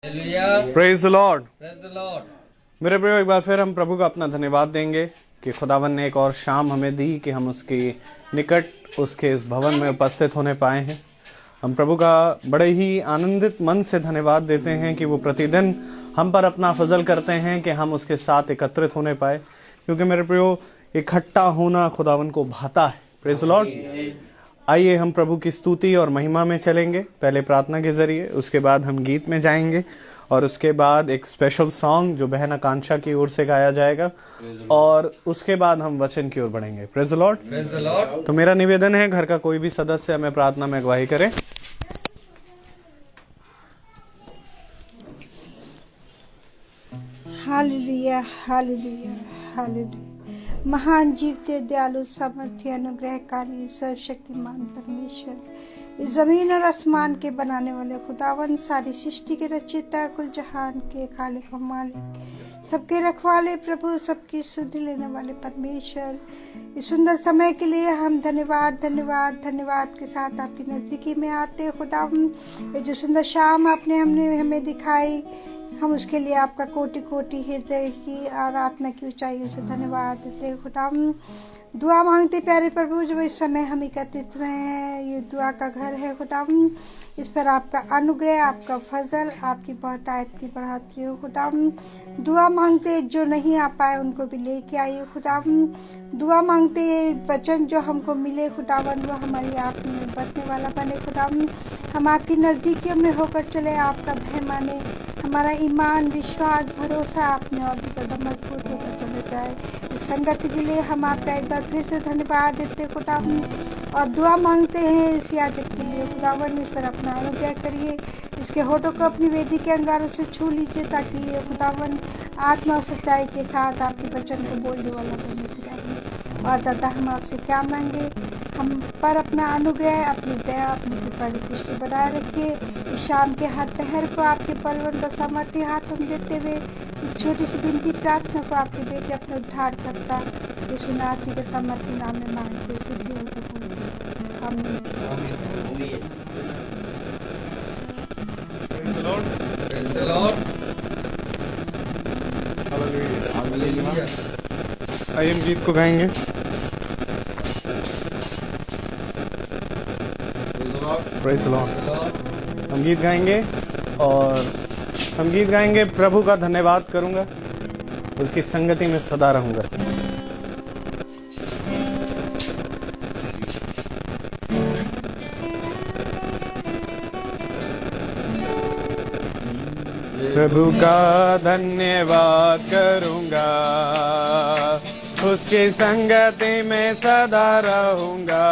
Praise the Lord. मेरे प्रियो, एक बार फिर हम प्रभु का अपना धन्यवाद देंगे कि खुदावन ने एक और शाम हमें दी कि हम उसके निकट उसके इस भवन में उपस्थित होने पाए हैं। हम प्रभु का बड़े ही आनंदित मन से धन्यवाद देते हैं कि वो प्रतिदिन हम पर अपना फजल करते हैं कि हम उसके साथ एकत्रित होने पाए, क्योंकि मेरे प्रियो इकट्ठा होना खुदावन को भाता है। Praise the Lord. आइए हम प्रभु की स्तुति और महिमा में चलेंगे, पहले प्रार्थना के जरिए, उसके बाद हम गीत में जाएंगे और उसके बाद एक स्पेशल सॉन्ग जो बहन आकांक्षा की ओर से गाया जाएगा और उसके बाद हम वचन की ओर बढ़ेंगे। Praise the Lord. तो मेरा निवेदन है, घर का कोई भी सदस्य हमें प्रार्थना में अगुवाई करे। Hallelujah, hallelujah, hallelujah. महान जीवते दयालु सामर्थ्य अनुग्रहकारी सर्वशक्तिमान परमेश्वर, इस जमीन और आसमान के बनाने वाले खुदावन, सारी सृष्टि के रचयिता, कुल जहान के खालिक और मालिक, सबके रखवाले प्रभु, सबकी सुधि लेने वाले परमेश्वर, इस सुंदर समय के लिए हम धन्यवाद धन्यवाद धन्यवाद के साथ आपकी नजदीकी में आते। खुदावन, ये जो सुंदर शाम आपने हमें दिखाई, हम उसके लिए आपका कोटि कोटि हृदय की आराधना की ऊंचाइयों से धन्यवाद देते। खुदा, दुआ मांगते प्यारे प्रभु, जो इस समय हम एकत्रित हुए हैं, ये दुआ का घर है खुदा, इस पर आपका अनुग्रह, आपका फजल, आपकी बहुतायत की बढ़ोतरी हो खुदा। दुआ मांगते जो नहीं आ पाए उनको भी लेके आइए खुदा। दुआ मांगते वचन जो हमको मिले खुदावन, वो हमारी आप में बसने वाला बने खुदा। हम आपकी नज़दीकियों में होकर चले, आपका भय माने, हमारा ईमान, विश्वास, भरोसा आप में और भी ज़्यादा मजबूत होकर चले जाए। इस संगति के लिए हम आपका एक बार फिर से धन्यवाद देते खुदावन, और दुआ मांगते हैं इस याजक के लिए खुदावन, इस पर अपना अनुग्रह करिए, इसके होठों को अपनी वेदी के अंगारों से छू लीजिए, ताकि ये खुदावन आत्मा और सच्चाई के साथ आपके वचन को बोलने वाला बने खुदावन। और दादा, हम आपसे क्या मांगे, हम पर अपना अनुग्रह, अपनी दया, अपनी कृपा की दृष्टि बनाए रखिए। इस शाम के हर पहर को आपके बलवंत और सामर्थ्य हाथ हम देते हुए इस छोटी सी विनती प्रार्थना को आपके बेटे अपने उद्धार करता यीशु नाथी के सामर्थ्य नाम में मांगते सिद्धि होकर बोलते आमीन। आइए हम गीत को गाएंगे। Praise the Lord. हम गीत गाएंगे और हम गीत गाएंगे, प्रभु का धन्यवाद करूंगा, उसकी संगति में सदा रहूंगा। प्रभु का धन्यवाद करूंगा, उसकी संगति में सदा रहूंगा।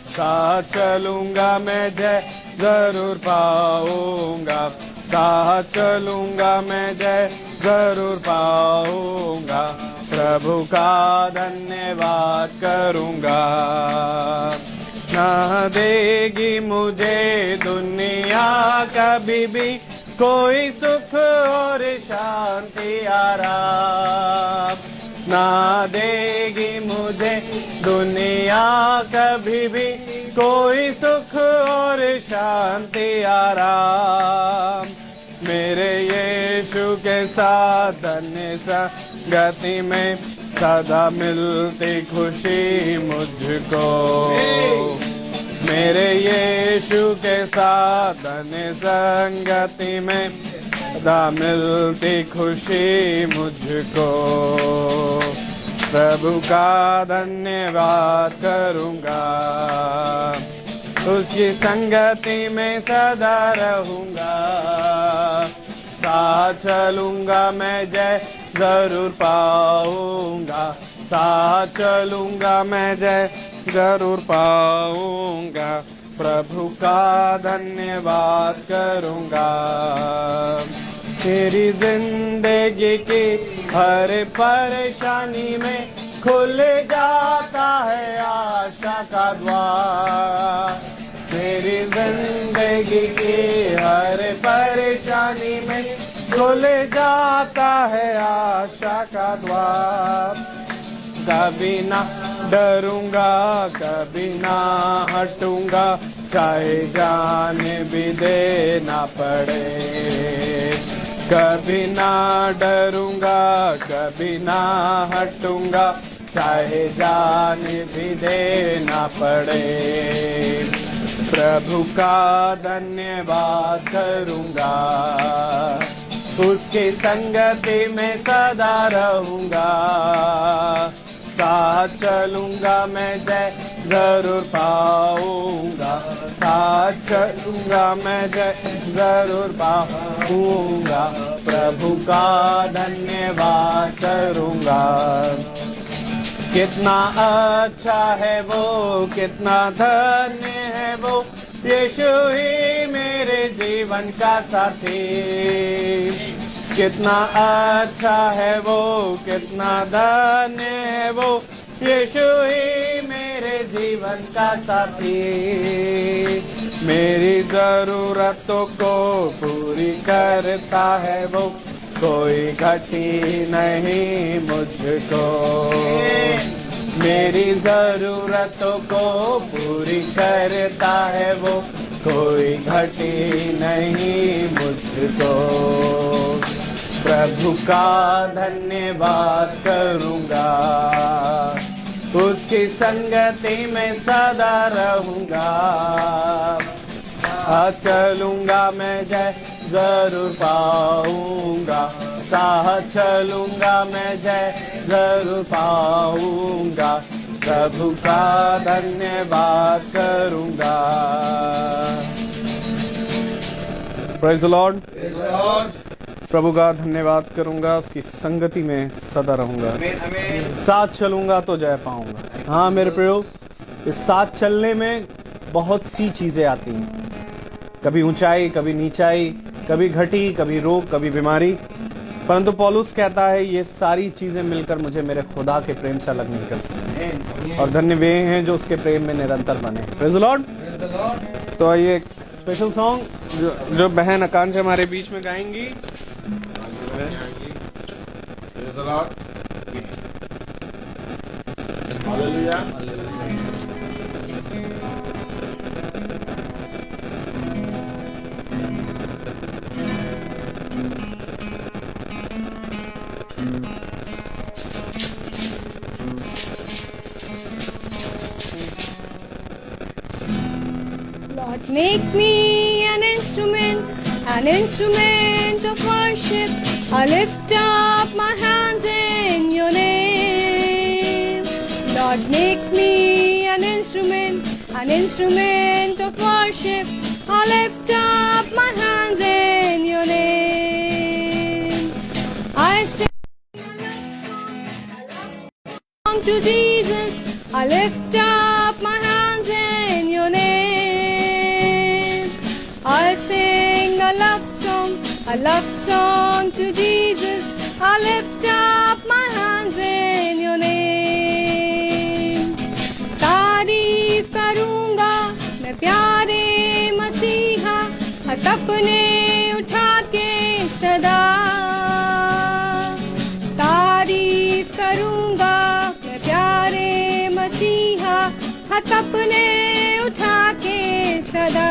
साथ चलूंगा मैं, जय जरूर पाऊंगा। साथ चलूंगा मैं, जय जरूर पाऊंगा। प्रभु का धन्यवाद करूंगा। न देगी मुझे दुनिया कभी भी कोई सुख और शांति आराम, ना देगी मुझे दुनिया कभी भी कोई सुख और शांति आराम। मेरे यीशु के साथ धन्य संगति में सदा मिलती खुशी मुझको। मेरे यीशु के साथ धन्य संगति में सदा मिलती खुशी मुझको। प्रभु का धन्यवाद करूंगा, उसकी संगति में सदा रहूंगा। साथ चलूंगा मैं, जय जरूर पाऊंगा। साथ चलूंगा मैं, जय जरूर पाऊंगा। प्रभु का धन्यवाद करूंगा। तेरी जिंदगी की हर परेशानी में खुल जाता है आशा का द्वार। तेरी जिंदगी की हर परेशानी में खुल जाता है आशा का द्वार। कभी ना डरूंगा, कभी ना हटूंगा, चाहे जान भी देना पड़े। कभी ना डरूंगा, कभी ना हटूंगा, चाहे जान भी देना पड़े। प्रभु का धन्यवाद करूंगा, उसकी संगति में सदा रहूंगा। साथ चलूंगा मैं जय जरूर पाऊंगा, साथ चलूंगा मैं जय जरूर पाऊंगा। प्रभु का धन्यवाद करूंगा। कितना अच्छा है वो, कितना धन्य है वो, यीशु ही मेरे जीवन का साथी। कितना अच्छा है वो, कितना धन्य है वो, यीशु ही मेरे जीवन का साथी। मेरी जरूरतों को पूरी करता है वो, कोई घटी नहीं मुझको। मेरी जरूरतों को पूरी करता है वो, कोई घटी नहीं मुझको। प्रभु का धन्यवाद करूंगा, उसकी संगति में सदा रहूंगा। चलूंगा मैं जय जरूर पाऊंगा, साथ चलूंगा मैं जय जरूर पाऊंगा। प्रभु का धन्यवाद करूंगा। Praise the Lord. प्रभु का धन्यवाद करूंगा, उसकी संगति में सदा रहूंगा। साथ चलूंगा तो जय पाऊंगा। हाँ मेरे प्रियो, इस साथ चलने में बहुत सी चीजें आती हैं, कभी ऊंचाई, कभी नीचाई, कभी घटी, कभी रोग, कभी बीमारी। परंतु पौलुस कहता है ये सारी चीजें मिलकर मुझे मेरे खुदा के प्रेम से अलग नहीं कर सकती, और धन्य वे हैं जो उसके प्रेम में निरंतर बने। Praise the Lord. तो आइए एक स्पेशल सॉन्ग जो बहन आकांक्षा हमारे बीच में गाएंगी। Praise the Lord. Hallelujah. Lord, make me an instrument of worship. I lift up my hands in your name. Lord, make me an instrument of worship. I lift up my hands in your name. I sing to Jesus. I lift up my hands in your name. I sing a love song to Jesus. I lift up my hands in your name. तारीफ करूंगा मैं प्यारे मसीहा, हाथ अपने उठा के सदा। तारीफ करूंगा मैं प्यारे मसीहा, हाथ अपने उठा के सदा।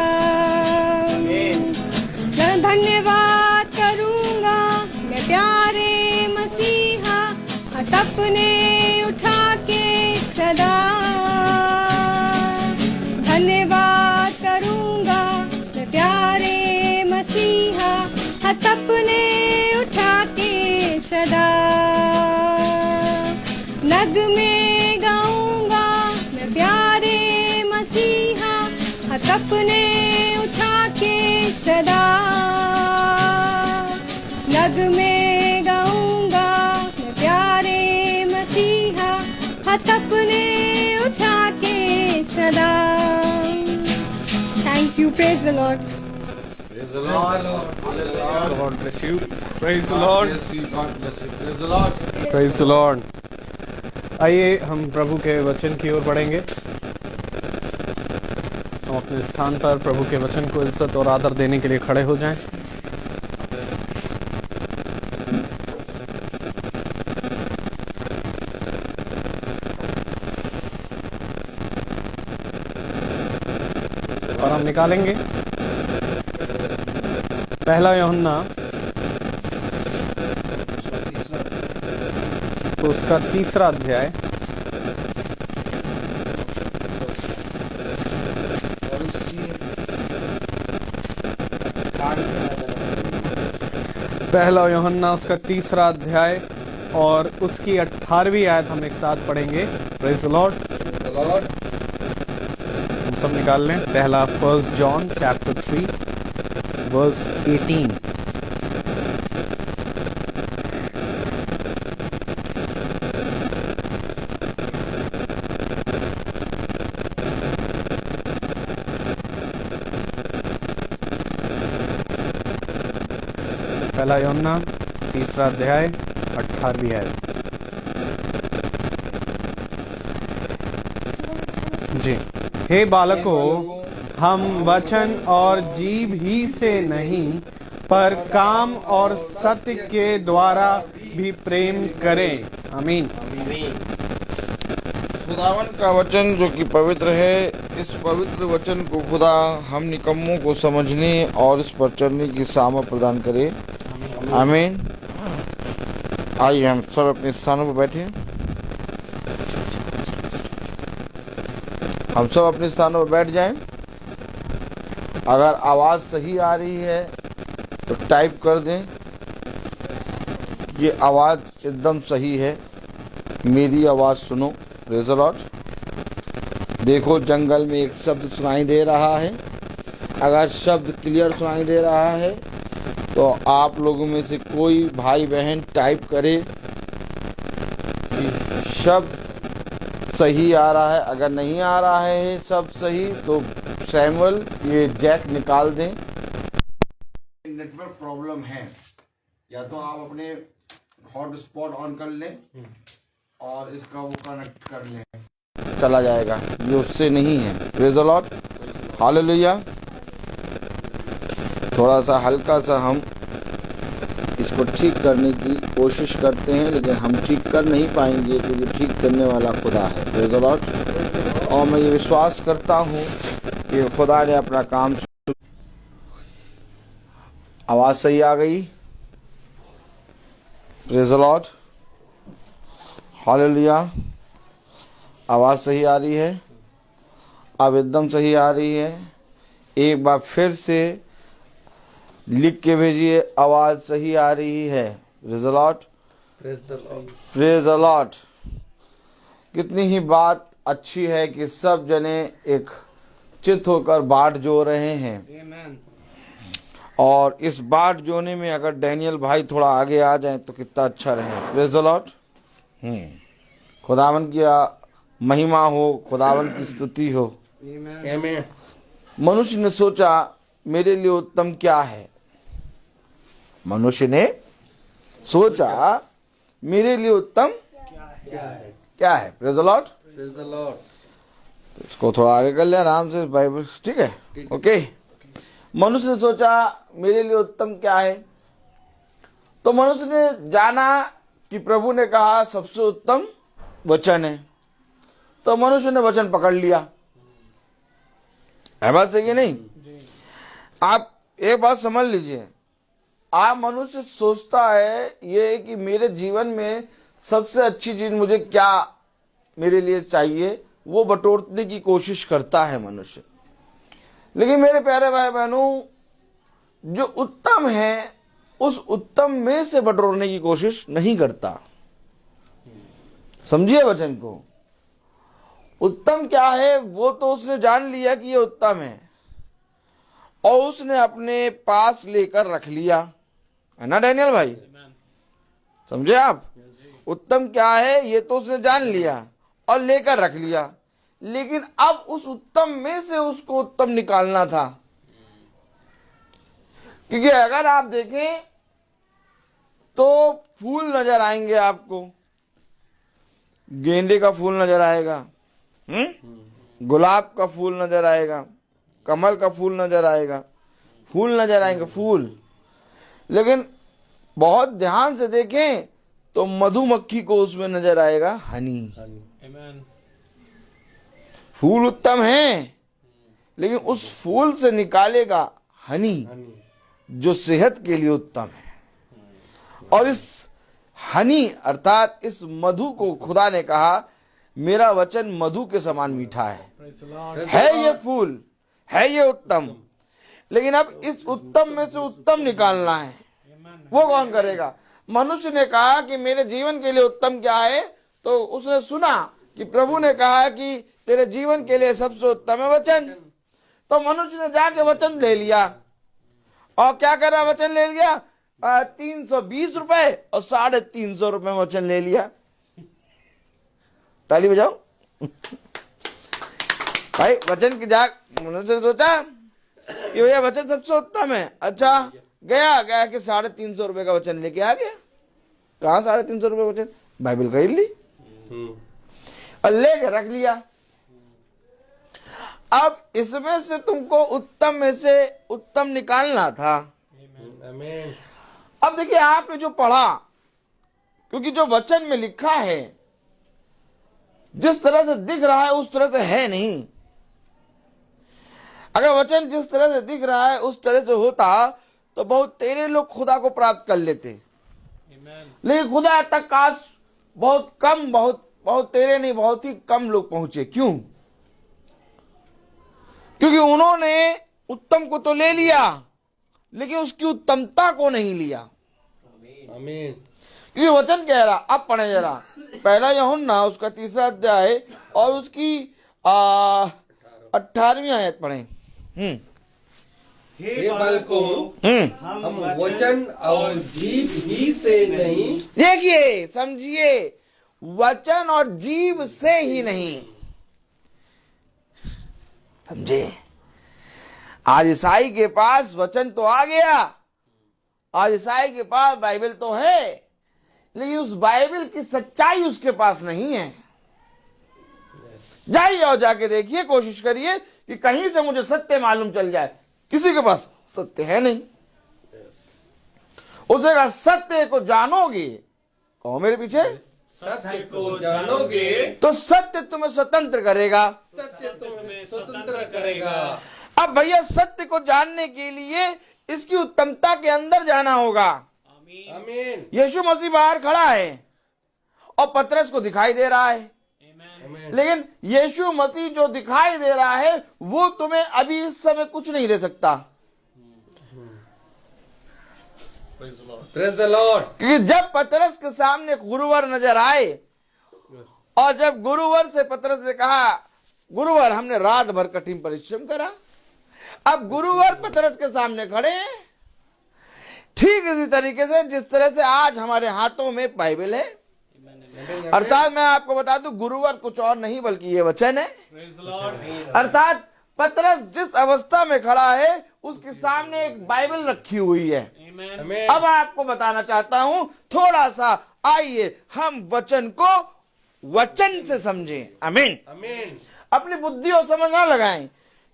धन्यवाद करूंगा मैं प्यारे मसीहा, हाथ अपने उठा के सदा। धन्यवाद करूंगा मैं प्यारे मसीहा, हाथ अपने उठा के सदा। नगमे गाऊंगा मैं प्यारे मसीहा, हाथ अपने उठा के सदा। नगमे गाऊंगा मैं प्यारे मसीहा, हाथ अपने उठा के सदा। Thank you, praise the Lord. Praise the Lord. Hallelujah. God bless you. Praise the Lord. Bless you. God bless you. Praise the Lord. Praise the Lord. आइए हम प्रभु के वचन की ओर बढ़ेंगे। हम अपने स्थान पर प्रभु के वचन को इज्जत और आदर देने के लिए खड़े हो जाएं। निकालेंगे। पहला यूहन्ना तो उसका 3रा अध्याय और उसकी पहला यूहन्ना उसका 3रा अध्याय और उसकी 18वीं आयत हम एक साथ पढ़ेंगे। Praise the Lord. लॉर्ड हम सब निकाल लें। पहला 1 जॉन चैप्टर 3 वर्स 18। पहला यूहन्ना 3रा अध्याय 18वीं आयत। जी। हे बालकों, हम वचन और जीभ ही से नहीं पर काम और सत्य के द्वारा भी प्रेम करें। आमीन। खुदावन का वचन जो कि पवित्र है, इस पवित्र वचन को खुदा हम निकम्मों को समझने और इस पर चलने की सामर्थ प्रदान करे। आमीन। आइए हम सब अपने स्थानों पर बैठे। हम सब अपने स्थानों पर बैठ जाएं। अगर आवाज़ सही आ रही है तो टाइप कर दें, ये आवाज़ एकदम सही है, मेरी आवाज़ सुनो। Praise the Lord. देखो जंगल में एक शब्द सुनाई दे रहा है। अगर शब्द क्लियर सुनाई दे रहा है तो आप लोगों में से कोई भाई बहन टाइप करे कि शब्द सही आ रहा है। अगर नहीं आ रहा है शब्द सही तो सैमुअल ये जैक निकाल दें। नेटवर्क प्रॉब्लम है, या तो आप अपने हॉटस्पॉट ऑन कर लें और इसका वो कनेक्ट कर लें, चला जाएगा। ये उससे नहीं है। Praise the Lord. हालेलुया। थोड़ा सा हल्का सा हम इसको ठीक करने की कोशिश करते हैं, लेकिन हम ठीक कर नहीं पाएंगे क्योंकि ठीक करने वाला खुदा है। Praise the Lord. और मैं ये विश्वास करता हूँ कि खुदा ने अपना काम। आवाज़ सही आ गई। Praise the Lord. हालेलुया। आवाज़ सही आ रही है। अब एकदम सही आ रही है। एक बार फिर से लिख के भेजिए, आवाज़ सही आ रही है। Praise the Lord. Praise the Lord. कितनी ही बात अच्छी है कि सब जने एक चित होकर बाट जो रहे हैं। और इस बाट जोने में अगर डैनियल भाई थोड़ा आगे आ जाए तो कितना अच्छा रहे। Praise the Lord. खुदावन की महिमा हो, खुदावन की स्तुति हो। मनुष्य ने सोचा मेरे लिए उत्तम क्या है। मनुष्य ने सोचा मेरे लिए उत्तम क्या है। Praise the Lord. तो इसको थोड़ा आगे कर ले आराम से बाइबल। ठीक है, ओके। मनुष्य ने सोचा मेरे लिए उत्तम क्या है। तो मनुष्य ने जाना कि प्रभु ने कहा सबसे उत्तम वचन है, तो मनुष्य ने वचन पकड़ लिया। है बात सही है नहीं? आप एक बात समझ लीजिए, आप मनुष्य सोचता है ये कि मेरे जीवन में सबसे अच्छी चीज मुझे क्या मेरे लिए चाहिए, वो बटोरने की कोशिश करता है मनुष्य। लेकिन मेरे प्यारे भाई बहनों, जो उत्तम है उस उत्तम में से बटोरने की कोशिश नहीं करता। समझिए वचन को। उत्तम क्या है वो तो उसने जान लिया कि ये उत्तम है और उसने अपने पास लेकर रख लिया, है ना डैनियल भाई? समझे आप? उत्तम क्या है ये तो उसने जान लिया और लेकर रख लिया, लेकिन अब उस उत्तम में से उसको उत्तम निकालना था। क्योंकि अगर आप देखें तो फूल नजर आएंगे आपको, गेंदे का फूल नजर आएगा, गुलाब का फूल नजर आएगा, कमल का फूल नजर आएगा, फूल नजर आएंगे फूल। लेकिन बहुत ध्यान से देखें तो मधुमक्खी को उसमें नजर आएगा हनी। फूल उत्तम है लेकिन उस फूल से निकालेगा हनी, जो सेहत के लिए उत्तम है। और इस हनी अर्थात इस मधु को खुदा ने कहा, मेरा वचन मधु के समान मीठा है ये फूल, है ये उत्तम। लेकिन अब इस उत्तम में से उत्तम निकालना है, वो कौन करेगा? मनुष्य ने कहा कि मेरे जीवन के लिए उत्तम क्या है, तो उसने सुना कि प्रभु ने कहा कि तेरे जीवन के लिए सबसे उत्तम है वचन। तो मनुष्य ने जाके वचन ले लिया, और क्या करा? वचन ले लिया, 320 रुपए और 350 रुपए वचन ले लिया। ताली बजाओ भाई। वचन की जाग मनुष्य ने सोचा कि भैया वचन सबसे उत्तम है। अच्छा, गया कि 350 रुपए का वचन लेके आ गया। कहा 350 रुपए वचन? बाइबल खरीद ली और लेके रख लिया। अब इसमें से तुमको उत्तम में से उत्तम निकालना था। अब देखिए, आपने जो पढ़ा, क्योंकि जो वचन में लिखा है जिस तरह से दिख रहा है उस तरह से है नहीं। अगर वचन जिस तरह से दिख रहा है उस तरह से होता तो बहुत तेरे लोग खुदा को प्राप्त कर लेते, लेकिन खुदा तक काश बहुत कम, बहुत तेरे नहीं, बहुत ही कम लोग पहुंचे। क्यों? क्योंकि उन्होंने उत्तम को तो ले लिया, लेकिन उसकी उत्तमता को नहीं लिया। आमीन। क्योंकि वचन कह रहा, अब पढ़े जरा, पहला यूहन्ना उसका 3रा अध्याय और उसकी 18वीं आयत पढ़े। हे बालकों, हम वचन और जीभ ही से नहीं, देखिए, समझिए, वचन और जीभ से ही नहीं। समझे? आज ईसाई के पास वचन तो आ गया, आज ईसाई के पास बाइबल तो है, लेकिन उस बाइबल की सच्चाई उसके पास नहीं है। जाइए और जाके देखिए, कोशिश करिए कि कहीं से मुझे सत्य मालूम चल जाए। किसी के पास सत्य है नहीं। उसने कहा सत्य को जानोगे, कहो मेरे पीछे, सत्य को जानोगे तो सत्य तुम्हें स्वतंत्र करेगा। सत्य तुम्हें स्वतंत्र करेगा। अब भैया, सत्य को जानने के लिए इसकी उत्तमता के अंदर जाना होगा। आमीन। यीशु मसीह बाहर खड़ा है और पतरस को दिखाई दे रहा है, लेकिन यीशु मसीह जो दिखाई दे रहा है वो तुम्हें अभी इस समय कुछ नहीं दे सकता। Praise the Lord. क्योंकि जब पतरस के सामने गुरुवर नजर आए, और जब गुरुवर से पतरस ने कहा, गुरुवर हमने रात भर कठिन परिश्रम करा, अब गुरुवर पतरस के सामने खड़े हैं, ठीक इसी तरीके से जिस तरह से आज हमारे हाथों में बाइबल है। अर्थात मैं आपको बता दूं, गुरुवर कुछ और नहीं बल्कि ये वचन है। अर्थात पतरस जिस अवस्था में खड़ा है उसके सामने एक बाइबल रखी हुई है। अब आपको बताना चाहता हूं, थोड़ा सा आइए हम वचन को वचन से समझें। आमीन। आमीन। अपनी बुद्धि और समझ ना लगाएं,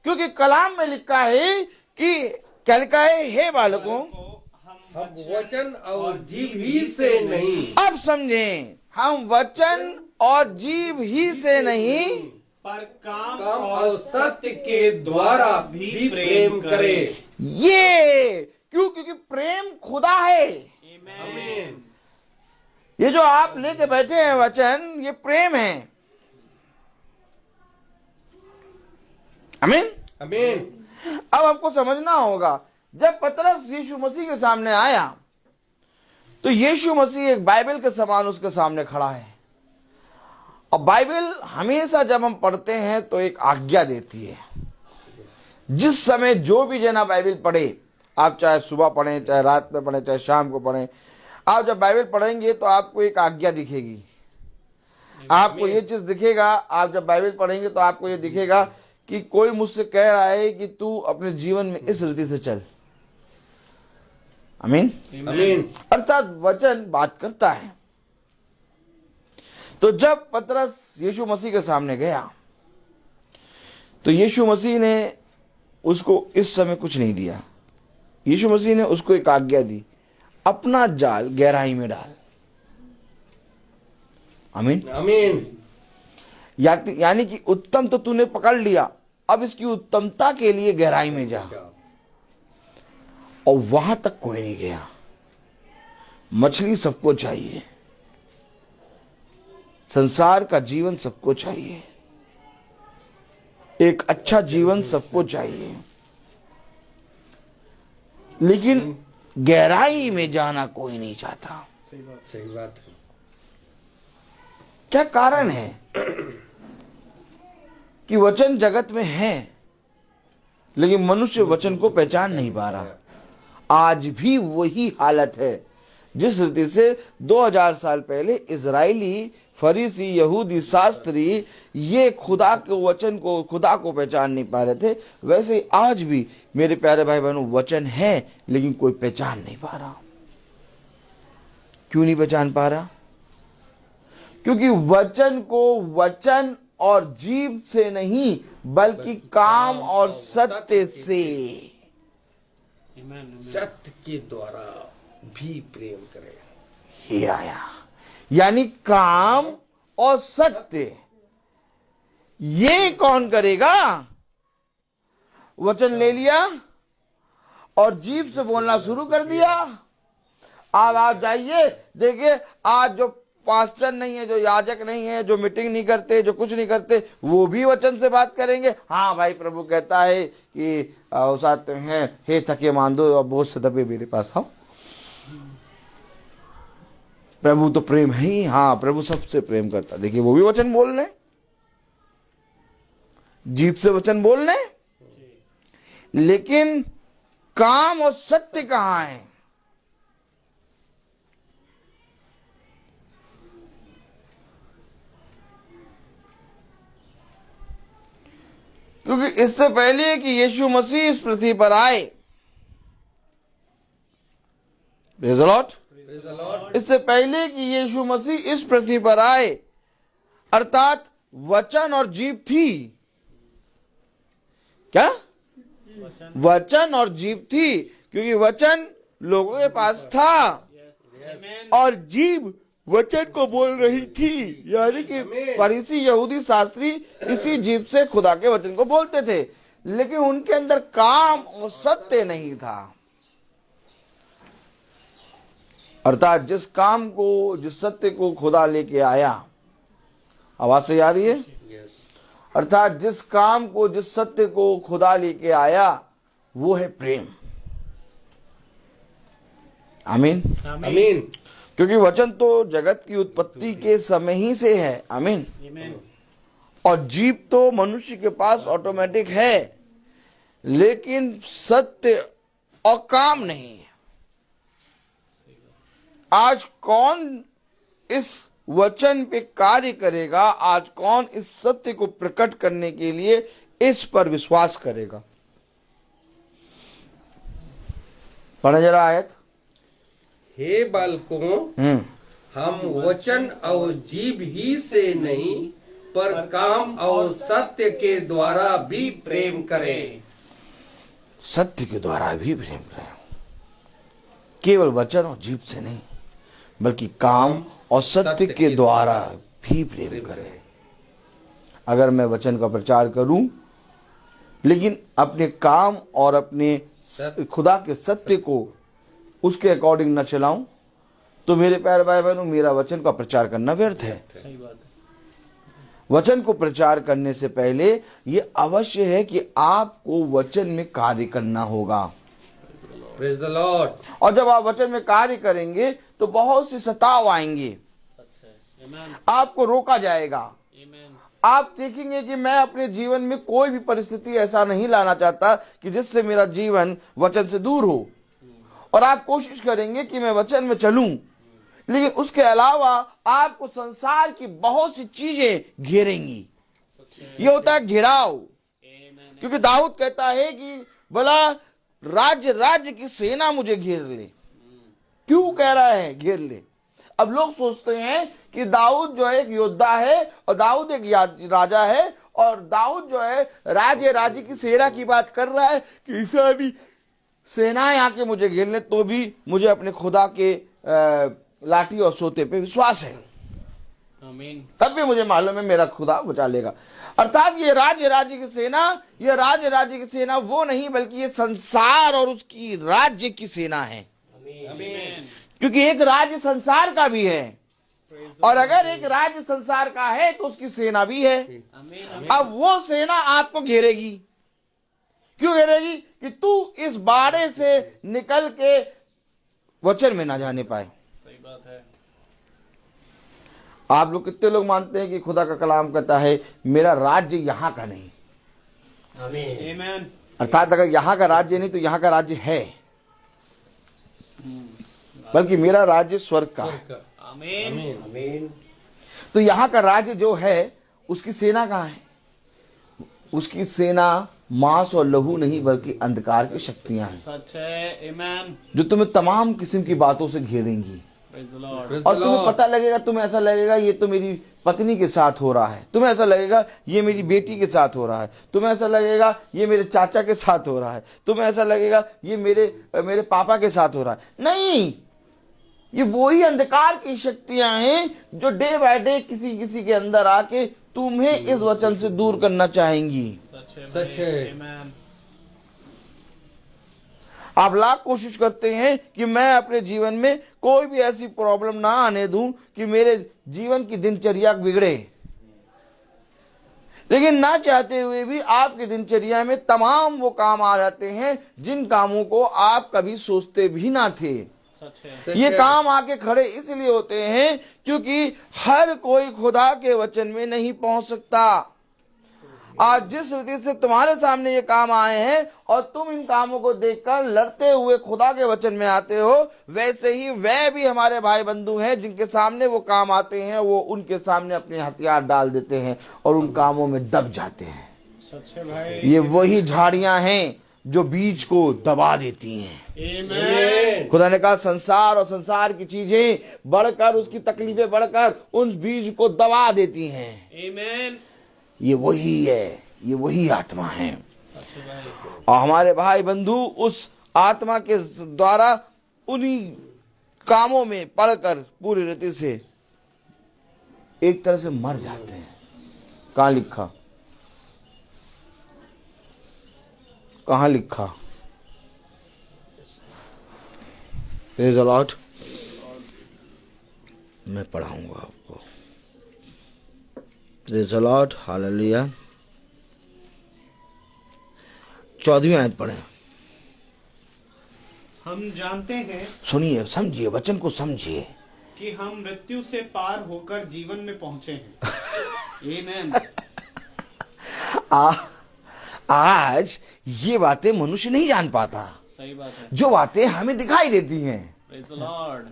क्योंकि कलाम में लिखा है कि क्या लिखा है? हे बालकों, हम वचन और जीभ ही से नहीं। अब समझें, हम वचन और जीभ ही से नहीं, पर काम और सत्य के द्वारा भी प्रेम करे। ये क्यों? क्योंकि प्रेम खुदा है। आमीन। ये जो आप लेके बैठे हैं वचन, ये प्रेम है। आमीन। आमीन। अब आपको समझना होगा, जब पतरस यीशु मसीह के सामने आया तो यीशु मसीह एक बाइबल के समान उसके सामने खड़ा है। और बाइबल हमेशा जब हम पढ़ते हैं तो एक आज्ञा देती है। जिस समय जो भी जना बाइबल पढ़े, आप चाहे सुबह पढ़ें, चाहे रात में पढ़ें, चाहे शाम को पढ़ें, आप जब बाइबल पढ़ेंगे तो आपको एक आज्ञा दिखेगी। आपको ये चीज दिखेगा, आप जब बाइबल पढ़ेंगे तो आपको ये दिखेगा कि कोई मुझसे कह रहा है कि तू अपने जीवन में इस रीति से चल। आमीन। आमीन। अर्थात वचन बात करता है। तो जब पतरस यीशु मसीह के सामने गया तो यीशु मसीह ने उसको इस समय कुछ नहीं दिया। यीशु मसीह ने उसको एक आज्ञा दी, अपना जाल गहराई में डाल। आमीन। आमीन। यानी कि उत्तम तो तूने पकड़ लिया, अब इसकी उत्तमता के लिए गहराई में जा। और वहां तक कोई नहीं गया। मछली सबको चाहिए, संसार का जीवन सबको चाहिए, एक अच्छा जीवन सबको चाहिए, लेकिन गहराई में जाना कोई नहीं चाहता। सही बात है। क्या कारण है कि वचन जगत में है लेकिन मनुष्य वचन को पहचान नहीं पा रहा। आज भी वही हालत है जिस रीति से 2000 साल पहले इजरायली फरीसी यहूदी शास्त्री ये खुदा के वचन को, खुदा को पहचान नहीं पा रहे थे, वैसे ही आज भी मेरे प्यारे भाई बहनों वचन है लेकिन कोई पहचान नहीं पा रहा। क्यों नहीं पहचान पा रहा? क्योंकि वचन को वचन और जीव से नहीं बल्कि काम और सत्य से, सत्य के द्वारा भी प्रेम करें, ये आया। यानी काम और सत्य ये कौन करेगा? वचन ले लिया और जीभ से बोलना शुरू कर दिया। अब आप जाइए, देखिए आज जो पास्टर नहीं है, जो याजक नहीं है, जो मीटिंग नहीं करते, जो कुछ नहीं करते, वो भी वचन से बात करेंगे। हाँ भाई, प्रभु कहता है कि उसाते हैं, हे थके मांदो और बोझ से दबे मेरे पास आओ। प्रभु तो प्रेम है ही। हाँ, प्रभु सबसे प्रेम करता। देखिए वो भी वचन बोल रहे, जीभ से वचन बोल रहे, लेकिन काम और सत्य कहां है? क्योंकि इससे पहले कि यीशु मसीह इस पृथ्वी पर आए, प्रेज़ द लॉर्ड, इससे पहले कि यीशु मसीह इस पृथ्वी पर आए, अर्थात वचन और जीभ थी। क्या? वचन और जीभ थी, क्योंकि वचन लोगों के पास था और जीभ वचन को बोल रही थी। यानी कि फरीसी यहूदी शास्त्री इसी जीभ से खुदा के वचन को बोलते थे, लेकिन उनके अंदर काम और सत्य नहीं था। अर्थात जिस काम को, जिस सत्य को खुदा लेके आया, आवाज सही आ रही है? अर्थात जिस काम को, जिस सत्य को खुदा लेके आया, वो है प्रेम। आमीन, आमीन। क्योंकि वचन तो जगत की उत्पत्ति के समय ही से है। आमीन। और जीव तो मनुष्य के पास ऑटोमेटिक है, लेकिन सत्य और काम नहीं है। आज कौन इस वचन पे कार्य करेगा? आज कौन इस सत्य को प्रकट करने के लिए इस पर विश्वास करेगा? पढ़े जरा आयत। हे बालकों, हम वचन और जीभ ही से नहीं पर काम और सत्य के द्वारा भी प्रेम करें। सत्य के द्वारा भी प्रेम करें, केवल वचन और जीभ से नहीं बल्कि काम और सत्य के द्वारा भी प्रेम करें। अगर मैं वचन का प्रचार करूं लेकिन अपने काम और अपने खुदा के सत्य को उसके अकॉर्डिंग न चलाऊं, तो मेरे प्यारे भाई बहनों, मेरा वचन का प्रचार करना व्यर्थ है। वचन को प्रचार करने से पहले ये अवश्य है कि आपको वचन में कार्य करना होगा। Praise the Lord. और जब आप वचन में कार्य करेंगे तो बहुत सी सताव आएंगे, आपको रोका जाएगा। आप देखेंगे कि मैं अपने जीवन में कोई भी परिस्थिति ऐसा नहीं लाना चाहता कि जिससे मेरा जीवन वचन से दूर हो, और आप कोशिश करेंगे कि मैं वचन में चलूं, लेकिन उसके अलावा आपको संसार की बहुत सी चीजें घेरेंगी। ये होता है घेराव। क्योंकि दाऊद कहता है कि भला राज्य की सेना मुझे घेर ले। क्यों कह रहा है घेर ले? अब लोग सोचते हैं कि दाऊद जो है एक योद्धा है और दाऊद एक राजा है, और दाऊद जो है राज्य की सेना की बात कर रहा है कि सारी सेनाएं आके मुझे घेर ले तो भी मुझे अपने खुदा के लाठी और सोते पे विश्वास है। आमीन। तब भी मुझे मालूम है मेरा खुदा बचा लेगा। अर्थात ये राज्य की सेना, ये राज्य की सेना वो नहीं, बल्कि ये संसार और उसकी राज्य की सेना है। आमीन। क्योंकि एक राज्य संसार का भी है, और अगर एक राज्य संसार का है तो उसकी सेना भी है। आमीन। अब वो सेना आपको घेरेगी। क्यों घेरेगी? कि तू इस बाड़े से निकल के वचन में ना जाने पाए। सही बात है। आप लोग कितने लोग मानते हैं कि खुदा का कलाम कहता है मेरा राज्य यहां का नहीं? आमीन। अर्थात अगर यहां का राज्य नहीं तो यहां का राज्य है, बल्कि मेरा राज्य स्वर्ग का है। आमीन। तो यहां का राज्य जो है उसकी सेना कहां है? उसकी सेना मांस और लहू नहीं, बल्कि अंधकार की शक्तियां हैं, सच है। आमीन। जो तुम्हें तमाम किस्म की बातों से घेरेंगी। Praise the Lord. और तुम्हें पता लगेगा, तुम्हें ऐसा लगेगा ये तो मेरी पत्नी के साथ हो रहा है, तुम्हें ऐसा लगेगा ये मेरी बेटी के साथ हो रहा है, तुम्हें ऐसा लगेगा ये मेरे चाचा के साथ हो रहा है, तुम्हें ऐसा लगेगा ये मेरे पापा के साथ हो रहा है। नहीं, ये वही अंधकार की शक्तियां हैं जो डे बाय डे किसी के अंदर आके तुम्हें इस वचन से दूर करना चाहेंगी। सच है। आमीन। आप लाख कोशिश करते हैं कि मैं अपने जीवन में कोई भी ऐसी प्रॉब्लम ना आने दूं कि मेरे जीवन की दिनचर्या बिगड़े, लेकिन ना चाहते हुए भी आपकी दिनचर्या में तमाम वो काम आ जाते हैं जिन कामों को आप कभी सोचते भी ना थे। सच है। ये काम आके खड़े इसलिए होते हैं क्योंकि हर कोई खुदा के वचन में नहीं पहुंच सकता। आज जिस रीति से तुम्हारे सामने ये काम आए हैं और तुम इन कामों को देखकर लड़ते हुए खुदा के वचन में आते हो, वैसे ही वह भी हमारे भाई बंधु हैं जिनके सामने वो काम आते हैं, वो उनके सामने अपने हथियार डाल देते हैं और उन कामों में दब जाते हैं। सच है भाई। ये वही झाड़ियां हैं जो बीज को दबा देती हैं। आमीन। खुदा ने कहा संसार और संसार की चीजें बढ़कर, उसकी तकलीफें बढ़कर उन बीज को दबा देती हैं। आमीन। ये वही है, ये वही आत्मा है। सच है भाई। और हमारे भाई बंधु उस आत्मा के द्वारा उन्हीं कामों में पड़कर पूरी रीति से एक तरह से मर जाते हैं। कहां लिखा? कहां लिखा? Praise the Lord. मैं पढ़ाऊंगा आपको। Praise the Lord. हालेलुया। 14वीं आयत पढ़े। हम जानते हैं सुनिए, समझिए, वचन को समझिए कि हम मृत्यु से पार होकर जीवन में पहुंचे हैं। आमीन। आज ये बातें मनुष्य नहीं जान पाता। सही बात है। जो बातें हमें दिखाई देती हैं, प्रेज द लॉर्ड।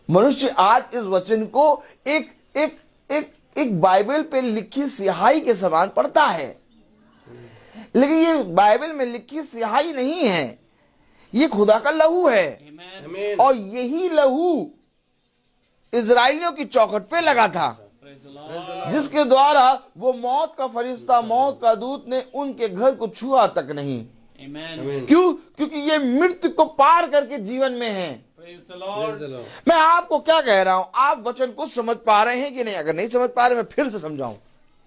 मनुष्य आज इस वचन को एक एक एक एक बाइबल पे लिखी स्याही के समान पढ़ता है, लेकिन ये बाइबल में लिखी स्याही नहीं है, ये खुदा का लहू है। आमीन। और यही लहू इजराइलियों की चौखट पे लगा था, प्रेज द लॉर्ड। जिसके द्वारा वो मौत का फरिश्ता, मौत का दूत ने उनके घर को छुआ तक नहीं। आमीन। क्यों? क्योंकि ये मृत्यु को पार करके जीवन में है। Praise the Lord. मैं आपको क्या कह रहा हूं, आप वचन को समझ पा रहे हैं कि नहीं? अगर नहीं समझ पा रहे, मैं फिर से समझाऊं,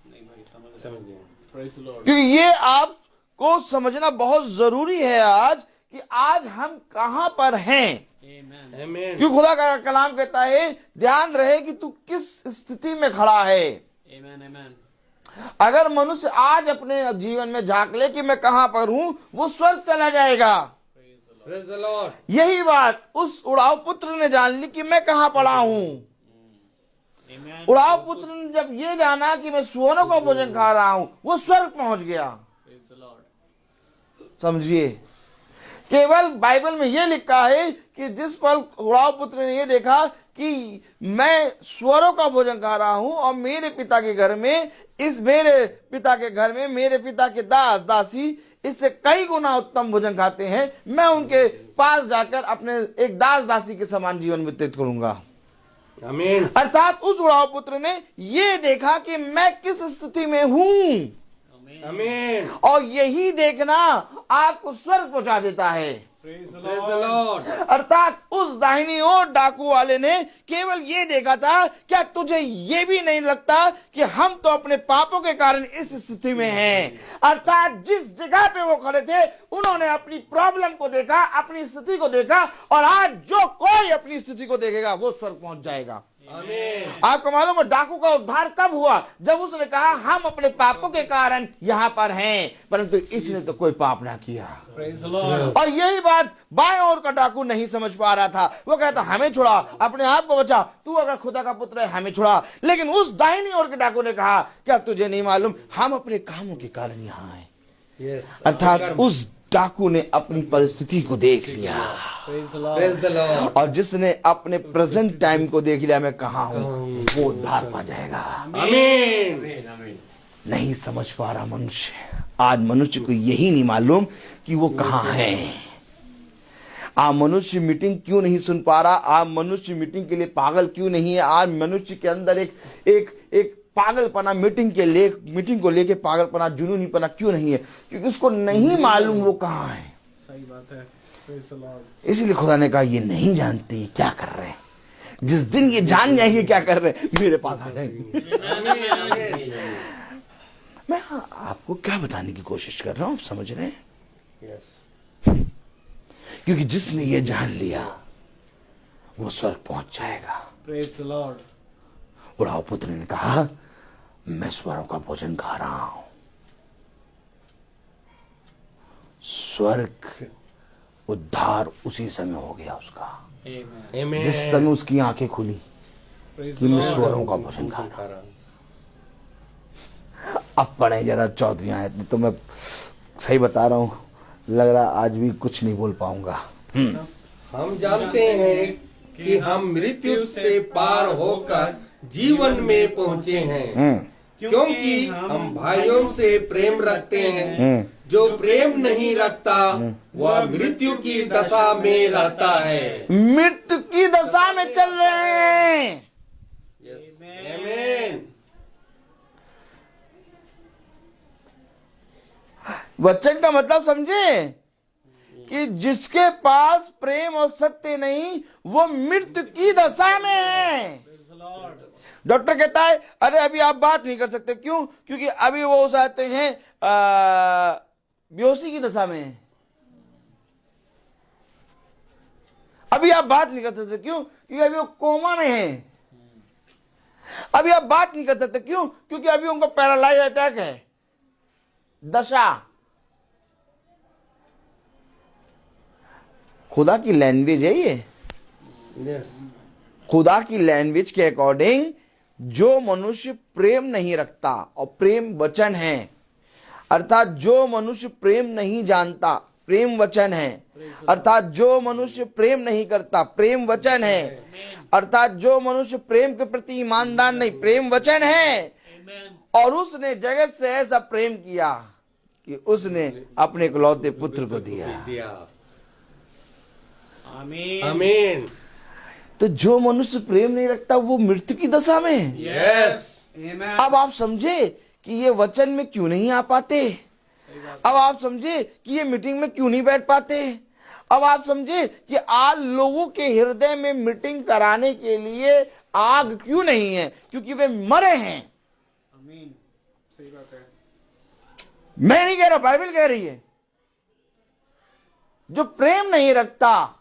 नहीं भाई, समझ गए। Praise the Lord. क्योंकि ये आपको समझना बहुत जरूरी है आज कि आज हम कहां पर हैं। आमीन। क्योंकि खुदा का कलाम कहता है ध्यान रहे कि तू किस स्थिति में खड़ा है। आमीन। आमीन। अगर मनुष्य आज अपने जीवन में झांक ले कि मैं कहां पर हूं, वो स्वर्ग चला जाएगा। Praise the Lord. यही बात उस उड़ाव पुत्र ने जान ली कि मैं कहां पड़ा हूं। आमीन। उड़ाव पुत्र ने जब ये जाना कि मैं सुअरों का भोजन खा रहा हूं, वो स्वर्ग पहुंच गया। Praise the Lord. समझिए, केवल बाइबल में ये लिखा है कि जिस पल उड़ाव पुत्र ने ये देखा कि मैं सुअरों का भोजन खा रहा हूं और मेरे पिता के घर में, मेरे पिता के घर में मेरे पिता के दास दासी इससे कई गुना उत्तम भोजन खाते हैं, मैं उनके पास जाकर अपने एक दास दासी के समान जीवन व्यतीत करूंगा। आमीन। अर्थात उस उड़ाव पुत्र ने ये देखा कि मैं किस स्थिति में हूं, आमीन। और यही देखना आपको स्वर्ग पहुंचा देता है। Praise the Lord. अर्थात उस दाहिनी ओर डाकू वाले ने केवल ये देखा था, क्या तुझे ये भी नहीं लगता कि हम तो अपने पापों के कारण इस स्थिति में हैं। अर्थात जिस जगह पे वो खड़े थे उन्होंने अपनी प्रॉब्लम को देखा, अपनी स्थिति को देखा, और आज जो कोई अपनी स्थिति को देखेगा वो स्वर्ग पहुंच जाएगा। आमीन। आपको मालूम है डाकू का उद्धार कब हुआ? जब उसने कहा हम अपने पापों के कारण यहाँ पर हैं, परंतु इसने तो कोई पाप ना किया। Praise the Lord. और यही बात बाएं ओर का डाकू नहीं समझ पा रहा था। वो कहता हमें छुड़ा, अपने आप को बचा, तू अगर खुदा का पुत्र है हमें छुड़ा। लेकिन उस दाहिनी ओर के डाकू ने कहा, क्या तुझे नहीं मालूम हम अपने कामों के कारण यहाँ हैं। Yes. अर्थात उस डाकू ने अपनी परिस्थिति को देख लिया। Praise the Lord. Praise the Lord. और जिसने अपने प्रेजेंट टाइम को देख लिया, मैं कहाँ हूँ, वो उद्धार पा जाएगा। आमीन। नहीं समझ पा रहा मनुष्य। आज मनुष्य को यही नहीं मालूम कि वो कहाँ है। आज मनुष्य मीटिंग क्यों नहीं सुन पा रहा? आज मनुष्य मीटिंग के लिए पागल क्यों नहीं है? आज मनुष्य के अंदर एक पागलपना, मीटिंग को लेके पागलपना, जुनूनीपना क्यों नहीं है? क्योंकि उसको नहीं मालूम वो कहाँ है। सही बात है। Praise the Lord. इसीलिए खुदा ने कहा ये नहीं जानते क्या कर रहे हैं। जिस दिन ये जान जाएंगे क्या कर रहे हैं, मेरे पास आ जाएंगे। मैं आपको क्या बताने की कोशिश कर रहा हूं, आप समझ रहे हैं? Yes. क्योंकि जिसने ये जान लिया वो स्वर्ग पहुंच जाएगा। Praise the Lord. बुढ़ाऊ पुत्र ने कहा मैं स्वरों का भोजन खा रहा हूं। स्वर्ग उद्धार उसी समय हो गया उसका, Amen. जिस समय उसकी आंखें खुली Praise कि the मैं Lord. स्वरों का भोजन खा रहा हूं। अब पढ़े जरा 14वीं आयत में, तो मैं सही बता रहा हूं, लग रहा आज भी कुछ नहीं बोल पाऊंगा। हम जानते हैं कि हम मृत्यु से पार होकर जीवन में पहुँचे हैं, क्योंकि हम भाइयों से प्रेम रखते हैं। जो प्रेम नहीं रखता वह मृत्यु की दशा में रहता है। मृत्यु की दशा में चल रहे हैं। आमीन। वचन का मतलब समझे कि जिसके पास प्रेम और सत्य नहीं वो मृत्यु की दशा में है। डॉक्टर कहता है अरे अभी आप बात नहीं कर सकते, क्यों? क्योंकि अभी वो जाते हैं बेहोशी की दशा में। अभी आप बात नहीं कर सकते, क्यों? क्योंकि अभी वो कोमा में है। अभी आप बात नहीं कर सकते, क्यों? क्योंकि अभी उनको पैरालाइज अटैक है, दशा। खुदा की लैंग्वेज है ये। Yes. खुदा की लैंग्वेज के अकॉर्डिंग जो मनुष्य प्रेम नहीं रखता, और प्रेम वचन है, अर्थात जो मनुष्य प्रेम नहीं जानता, प्रेम वचन है। अर्थात जो मनुष्य प्रेम नहीं करता, प्रेम वचन है। अर्थात जो मनुष्य प्रेम के प्रति ईमानदार नहीं, प्रेम वचन है। और उसने जगत से ऐसा प्रेम किया कि उसने अपने इकलौते पुत्र को दिया। आमीन। तो जो मनुष्य प्रेम नहीं रखता वो मृत्यु की दशा में है। यस। अब आप समझे कि ये वचन में क्यों नहीं आ पाते। अब आप समझे कि ये मीटिंग में क्यों नहीं बैठ पाते। अब आप समझे कि आज लोगों के हृदय में मीटिंग कराने के लिए आग क्यों नहीं है, क्योंकि वे मरे हैं। आमीन। सही बात है। मैं नहीं कह रहा, बाइबल कह रही है। जो प्रेम नहीं रखता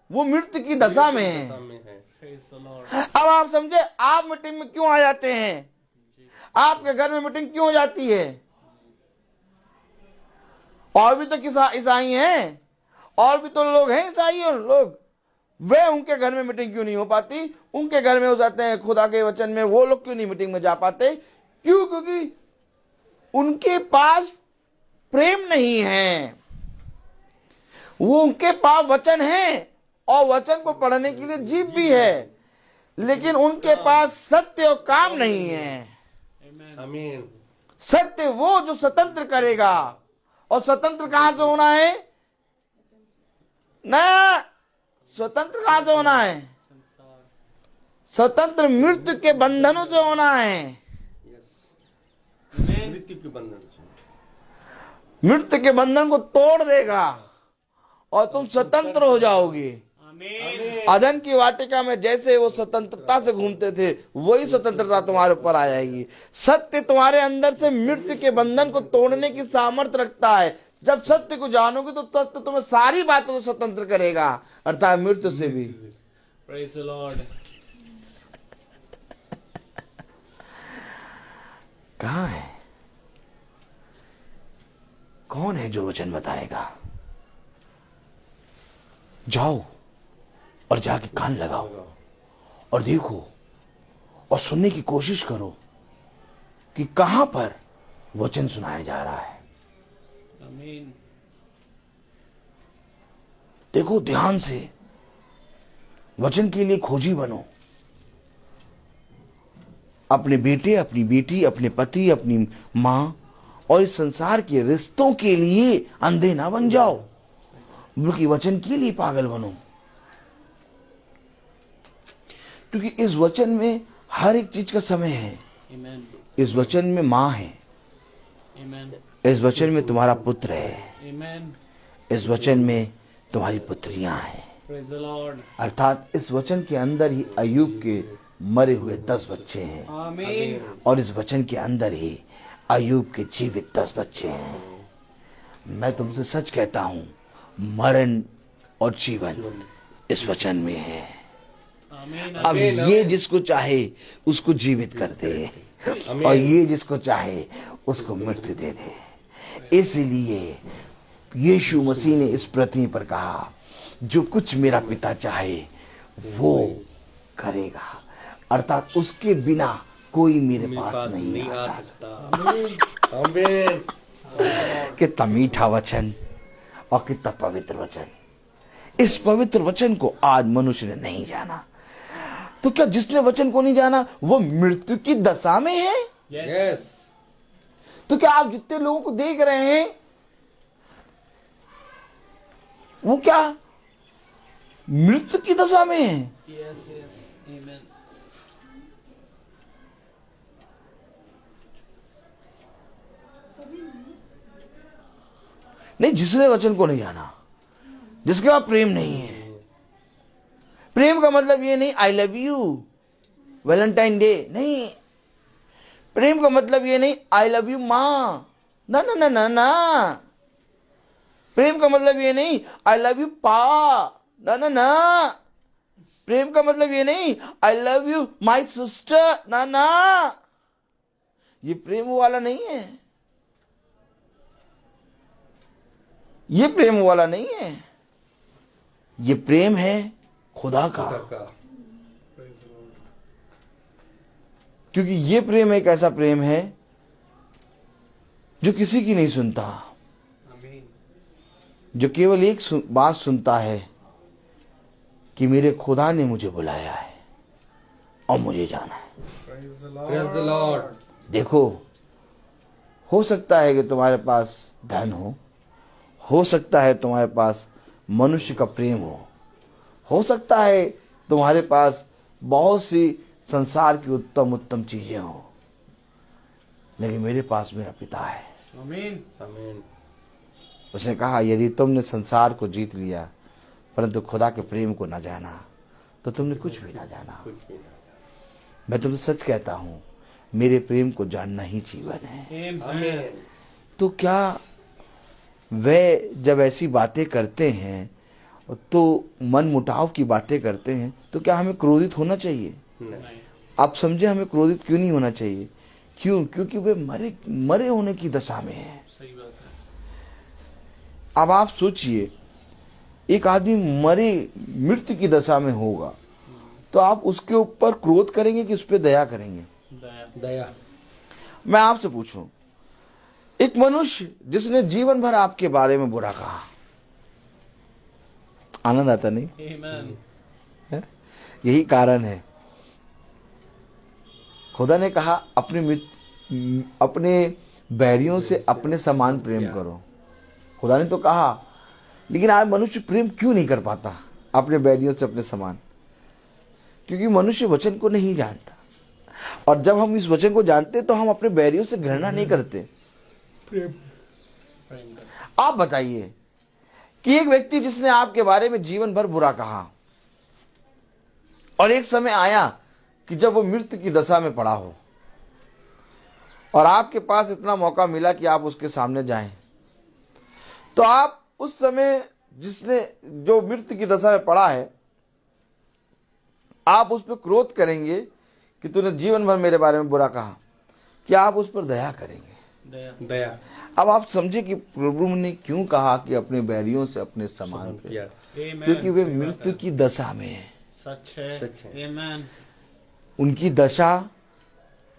वो मृत्यु की दशा में है। अब आप समझे आप मीटिंग में क्यों आ जाते हैं, आपके घर में मीटिंग क्यों हो जाती है। और भी तो ईसाई हैं, और भी तो लोग हैं ईसाई लोग, वे उनके घर में मीटिंग क्यों नहीं हो पाती। उनके घर में हो जाते हैं खुदा के वचन में, वो लोग क्यों नहीं मीटिंग में जा पाते। क्यों? क्योंकि उनके पास प्रेम नहीं है। वो उनके पास वचन है और वचन को पढ़ने के लिए जीभ भी है, लेकिन उनके पास सत्य और काम नहीं है। आमीन। सत्य वो जो स्वतंत्र करेगा, और स्वतंत्र कहां से होना है ना, स्वतंत्र कहां से होना है, स्वतंत्र मृत्यु के बंधनों से होना है। मृत्यु के बंधन से, मृत्यु के बंधन को तोड़ देगा और तुम स्वतंत्र हो जाओगे। अदन की वाटिका में जैसे वो स्वतंत्रता से घूमते थे, वही स्वतंत्रता तुम्हारे ऊपर आ जाएगी। सत्य तुम्हारे अंदर से मृत्यु के बंधन को तोड़ने की सामर्थ्य रखता है। जब सत्य को जानोगे तो सत्य तुम्हें सारी बातों से स्वतंत्र करेगा, अर्थात मृत्यु से भी। Praise the Lord. कहाँ है? कौन है जो वचन बताएगा? जाओ और जाके कान लगाओ और देखो और सुनने की कोशिश करो कि कहां पर वचन सुनाया जा रहा है। आमीन। देखो ध्यान से, वचन के लिए खोजी बनो। अपने बेटे, अपनी बेटी, अपने पति, अपनी मां और इस संसार के रिश्तों के लिए अंधे ना बन जाओ, बल्कि वचन के लिए पागल बनो। क्योंकि इस वचन में हर एक चीज का समय है। Amen. इस वचन में मां है, Amen. इस वचन में तुम्हारा पुत्र है, Amen. इस वचन में तुम्हारी पुत्रियां हैं। Praise the Lord. अर्थात इस वचन के अंदर ही अय्यूब के मरे हुए 10 बच्चे हैं, आमीन। और इस वचन के अंदर ही अय्यूब के जीवित 10 बच्चे हैं। मैं तुमसे सच कहता हूं, मरण और जीवन इस वचन में है। आमीन। अब ये जिसको चाहे उसको जीवित कर दे, और ये जिसको चाहे उसको मृत्यु दे दे। इसलिए यीशु मसीह ने इस पृथ्वी पर कहा, जो कुछ मेरा पिता चाहे वो करेगा, अर्थात उसके बिना कोई मेरे पास नहीं आ सकता। आमीन। कितना मीठा वचन और कितना पवित्र वचन। इस पवित्र वचन को आज मनुष्य ने नहीं जाना। तो क्या जिसने वचन को नहीं जाना वो मृत्यु की दशा में है? यस। तो क्या आप जितने लोगों को देख रहे हैं वो क्या मृत्यु की दशा में है? Yes, yes. Amen. नहीं, जिसने वचन को नहीं जाना, जिसके पास प्रेम नहीं है। प्रेम का मतलब ये नहीं I love you Valentine day, नहीं। प्रेम का मतलब ये नहीं आई लव यू मां, ना ना ना ना ना। प्रेम का मतलब ये नहीं आई लव यू पा, ना ना ना। प्रेम का मतलब ये नहीं I love you my sister, ना ना। ये प्रेम वाला नहीं है, ये प्रेम वाला नहीं है। ये प्रेम है खुदा का। क्योंकि ये प्रेम एक ऐसा प्रेम है जो किसी की नहीं सुनता, जो केवल एक बात सुनता है कि मेरे खुदा ने मुझे बुलाया है और मुझे जाना है। Praise the Lord. देखो, हो सकता है कि तुम्हारे पास धन हो सकता है तुम्हारे पास मनुष्य का प्रेम हो सकता है तुम्हारे पास बहुत सी संसार की उत्तम उत्तम चीजें हो, लेकिन मेरे पास मेरा पिता है। आमीन। आमीन। उसने कहा, यदि तुमने संसार को जीत लिया परंतु खुदा के प्रेम को ना जाना तो तुमने कुछ भी ना जाना। मैं तुमसे सच कहता हूं, मेरे प्रेम को जानना ही जीवन है। आमीन। तो क्या वे जब ऐसी बातें करते हैं तो मन मुटाव की बातें करते हैं, तो क्या हमें क्रोधित होना चाहिए? नहीं। आप समझे हमें क्रोधित क्यों नहीं होना चाहिए? क्यों? क्योंकि वे मरे होने की दशा में है। सही बात है। अब आप सोचिए, एक आदमी मृत्यु की दशा में होगा तो आप उसके ऊपर क्रोध करेंगे कि उस पर दया करेंगे? दया। मैं आपसे पूछूं, एक मनुष्य जिसने जीवन भर आपके बारे में बुरा कहा, आनंद आता नहीं? Amen. है? यही कारण है खुदा ने कहा अपने बैरियों से अपने समान प्रेम करो। खुदा ने तो कहा, लेकिन आज मनुष्य प्रेम क्यों नहीं कर पाता अपने बैरियों से अपने समान? क्योंकि मनुष्य वचन को नहीं जानता, और जब हम इस वचन को जानते तो हम अपने बैरियों से घृणा नहीं करते। आप बताइए, कि एक व्यक्ति जिसने आपके बारे में जीवन भर बुरा कहा और एक समय आया कि जब वो मृत्यु की दशा में पड़ा हो और आपके पास इतना मौका मिला कि आप उसके सामने जाएं, तो आप उस समय जिसने जो मृत्यु की दशा में पड़ा है, आप उस पर क्रोध करेंगे कि तूने जीवन भर मेरे बारे में बुरा कहा, कि आप उस पर दया करेंगे? दया। अब आप समझे कि प्रभु ने क्यों कहा कि अपने बैरियों से अपने समान प्यार, क्योंकि वे मृत्यु की दशा में है। सच है, सच है। आमीन। उनकी दशा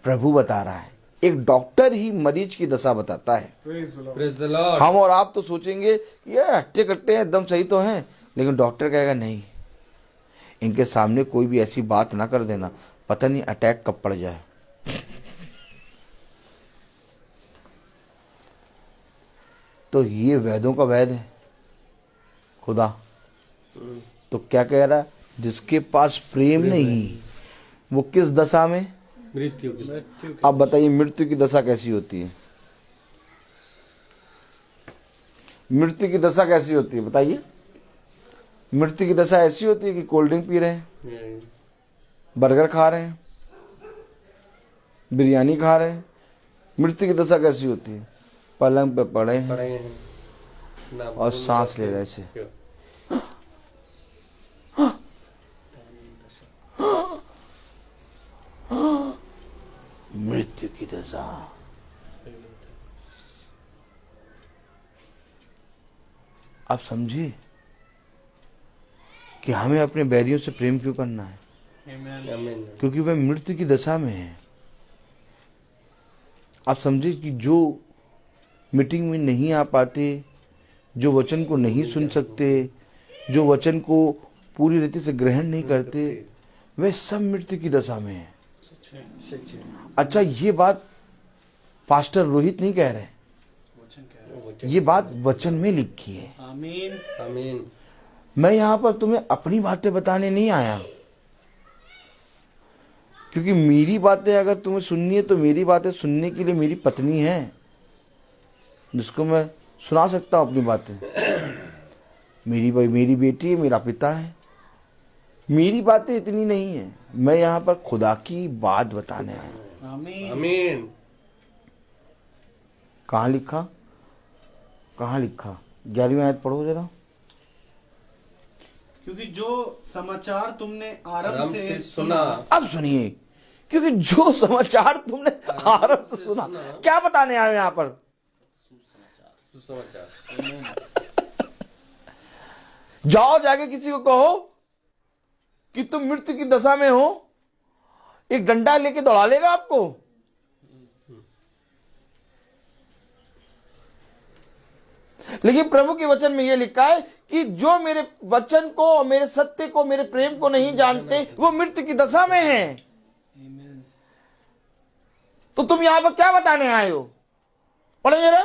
प्रभु बता रहा है। एक डॉक्टर ही मरीज की दशा बताता है। Praise the Lord। हम और आप तो सोचेंगे कि ये हट्टे कट्टे हैं, एकदम सही तो हैं, लेकिन डॉक्टर कहेगा नहीं, इनके सामने कोई भी ऐसी बात ना कर देना, पता नहीं अटैक कब पड़ जाए। तो ये वेदों का वेद है खुदा। तो क्या कह रहा है? जिसके पास प्रेम नहीं, वो किस दशा में? मृत्यु की। अब बताइए मृत्यु की दशा कैसी होती है? मृत्यु की दशा कैसी होती है बताइए? मृत्यु की दशा ऐसी होती है कि कोल्ड ड्रिंक पी रहे हैं, बर्गर खा रहे हैं, बिरयानी खा रहे हैं। मृत्यु की दशा कैसी होती है? पलंग पे पड़े हैं पड़े हैं ना और बोल सांस ले सकते। रहे ऐसे। मृत्यु की दशा। आप समझिए कि हमें अपने बैरियों से प्रेम क्यों करना है? आमीन। क्योंकि वह मृत्यु की दशा में है। आप समझिए कि जो मीटिंग में नहीं आ पाते, जो वचन को नहीं सुन सकते, जो वचन को पूरी रीति से ग्रहण नहीं करते, वे सब मृत्यु की दशा में है। अच्छा, ये बात पास्टर रोहित नहीं कह रहे, ये बात वचन में लिखी है। आमीन। आमीन। मैं यहां पर तुम्हें अपनी बातें बताने नहीं आया, क्योंकि मेरी बातें अगर तुम्हें सुननी है तो मेरी बातें सुनने के लिए मेरी पत्नी है, जिसको मैं सुना सकता हूं अपनी बातें। मेरी बेटी है, मेरा पिता है। मेरी बातें इतनी नहीं है, मैं यहां पर खुदा की बात बताने आया। आमीन। आमीन। कहां लिखा? कहां लिखा? 11वीं आयत पढ़ो जरा। क्योंकि जो समाचार तुमने आरंभ आराम से से सुना। अब सुनिए, क्योंकि जो समाचार तुमने आरंभ से सुना, क्या बताने आए यहां पर? सुसमाचार। जाओ जाके किसी को कहो कि तुम मृत्यु की दशा में हो, एक डंडा लेके दौड़ा लेगा आपको। लेकिन प्रभु के वचन में यह लिखा है कि जो मेरे वचन को और मेरे सत्य को, मेरे प्रेम को नहीं जानते, वो मृत्यु की दशा में है। तो तुम यहां पर क्या बताने आए हो? पढ़ो जरा।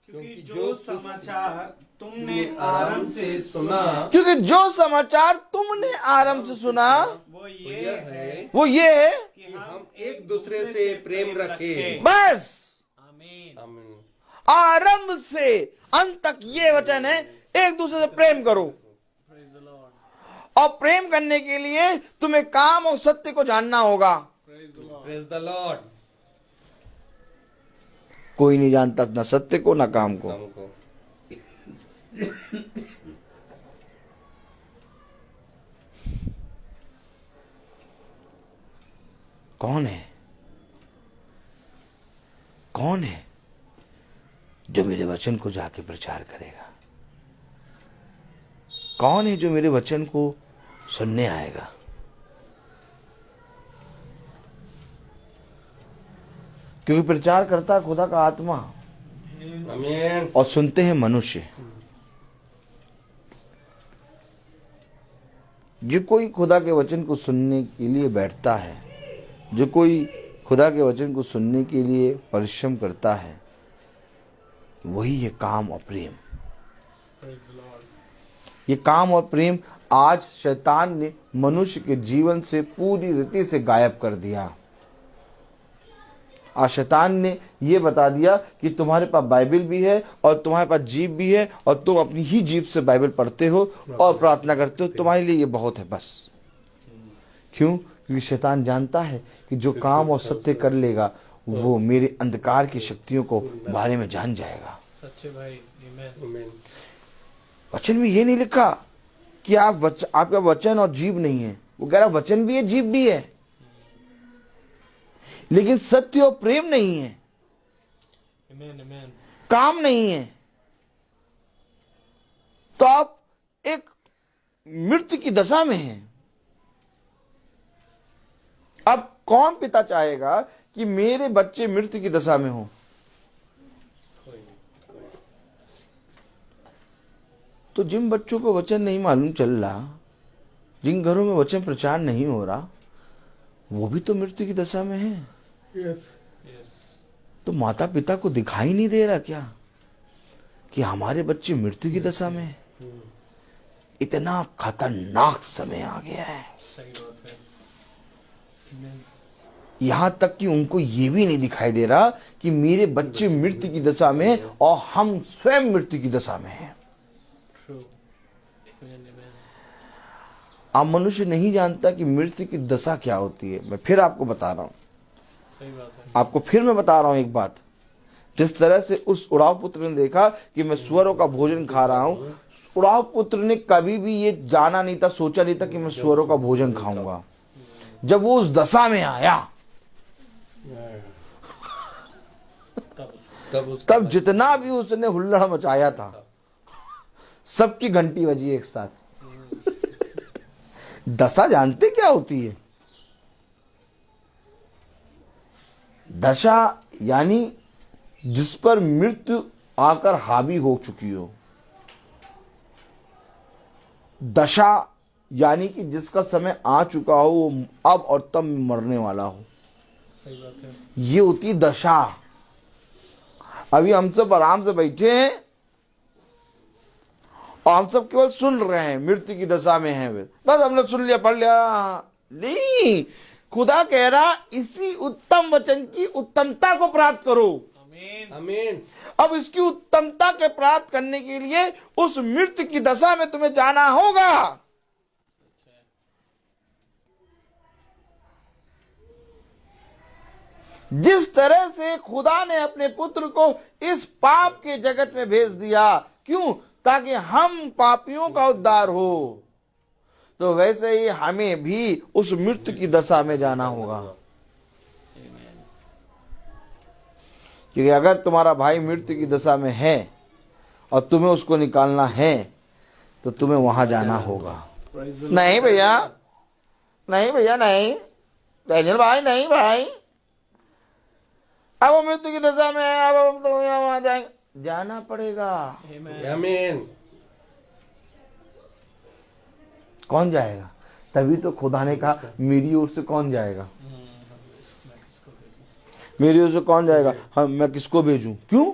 क्योंकि जो समाचार तुमने आरंभ से सुना, क्योंकि जो समाचार तुमने आरंभ से सुना, वो ये है वो ये है कि हम एक दूसरे से प्रेम रखें। बस। आमीन। आमीन। आरंभ से अंत तक ये वचन है, एक दूसरे से प्रेम करो। और प्रेम करने के लिए तुम्हें काम और सत्य को जानना होगा। Praise the Lord। कोई नहीं जानता ना सत्य को ना काम को। हमको कौन है? कौन है जो मेरे वचन को जाके प्रचार करेगा? कौन है जो मेरे वचन को सुनने आएगा? क्योंकि प्रचार करता है खुदा का आत्मा आमीन। और सुनते हैं मनुष्य। जो कोई खुदा के वचन को सुनने के लिए बैठता है, जो कोई खुदा के वचन को सुनने के लिए परिश्रम करता है, वही ये काम और प्रेम। ये काम और प्रेम आज शैतान ने मनुष्य के जीवन से पूरी रीति से गायब कर दिया। आज शैतान ने ये बता दिया कि तुम्हारे पास बाइबल भी है और तुम्हारे पास जीभ भी है और तुम अपनी ही जीभ से बाइबल पढ़ते हो और प्रार्थना करते हो, तुम्हारे लिए ये बहुत है बस। क्यों? क्योंकि शैतान जानता है कि जो काम और सत्य कर लेगा वो मेरे अंधकार की शक्तियों को बारे में जान जाएगा। सच्चे भाई, आमीन। वचन में ये नहीं लिखा कि आपका वचन और जीभ नहीं है, वो कह रहा वचन भी है जीभ भी है, लेकिन सत्य और प्रेम नहीं है, काम नहीं है, तो आप एक मृत्यु की दशा में हैं। अब कौन पिता चाहेगा कि मेरे बच्चे मृत्यु की दशा में हो? तो जिन बच्चों को वचन नहीं मालूम चल रहा, जिन घरों में वचन प्रचार नहीं हो रहा, वो भी तो मृत्यु की दशा में है। तो माता पिता को दिखाई नहीं दे रहा क्या कि हमारे बच्चे मृत्यु की दशा में है? इतना खतरनाक समय आ गया है। यहां तक कि उनको ये भी नहीं दिखाई दे रहा कि मेरे बच्चे मृत्यु की दशा में हैं और हम स्वयं मृत्यु की दशा में हैं। अब मनुष्य नहीं जानता कि मृत्यु की दशा क्या होती है। मैं फिर आपको बता रहा हूं, आपको फिर मैं बता रहा हूं एक बात। जिस तरह से उस उड़ाव पुत्र ने देखा कि मैं सुअरों का भोजन खा रहा हूं, उड़ाव पुत्र ने कभी भी ये जाना नहीं था, सोचा नहीं था कि मैं सुअरों का भोजन खाऊंगा। जब वो उस दशा में आया तब जितना भी उसने हुल्लड़ मचाया था, सबकी घंटी बजी एक साथ। दशा जानते क्या होती है? दशा यानी जिस पर मृत्यु आकर हावी हो चुकी हो। दशा यानी कि जिसका समय आ चुका हो, वो अब और तब मरने वाला हो। सही बात है। ये होती है दशा। अभी हम सब आराम से बैठे हैं और हम सब केवल सुन रहे हैं, मृत्यु की दशा में हैं वे। बस हमने सुन लिया, पढ़ लिया। नहीं, खुदा कह रहा इसी उत्तम वचन की उत्तमता को प्राप्त करो। आमीन। अब इसकी उत्तमता के प्राप्त करने के लिए उस मृत्यु की दशा में तुम्हें जाना होगा। जिस तरह से खुदा ने अपने पुत्र को इस पाप के जगत में भेज दिया, क्यों? ताकि हम पापियों का उद्धार हो, तो वैसे ही हमें भी उस मृत्यु की दशा में जाना होगा। क्योंकि अगर तुम्हारा भाई मृत्यु की दशा में है और तुम्हें उसको निकालना है, तो तुम्हें वहां जाना होगा। नहीं भैया, नहीं भैया, नहीं डैनियल भाई, नहीं भाई, अब वो मृत्यु की दशा में है, अब हम तो वहां जाएंगे। जाना पड़ेगा। आमीन। कौन जाएगा? तभी तो खुदा ने कहा मेरी ओर से कौन जाएगा? मेरी ओर से कौन जाएगा? हम, मैं किसको भेजूं? क्यों?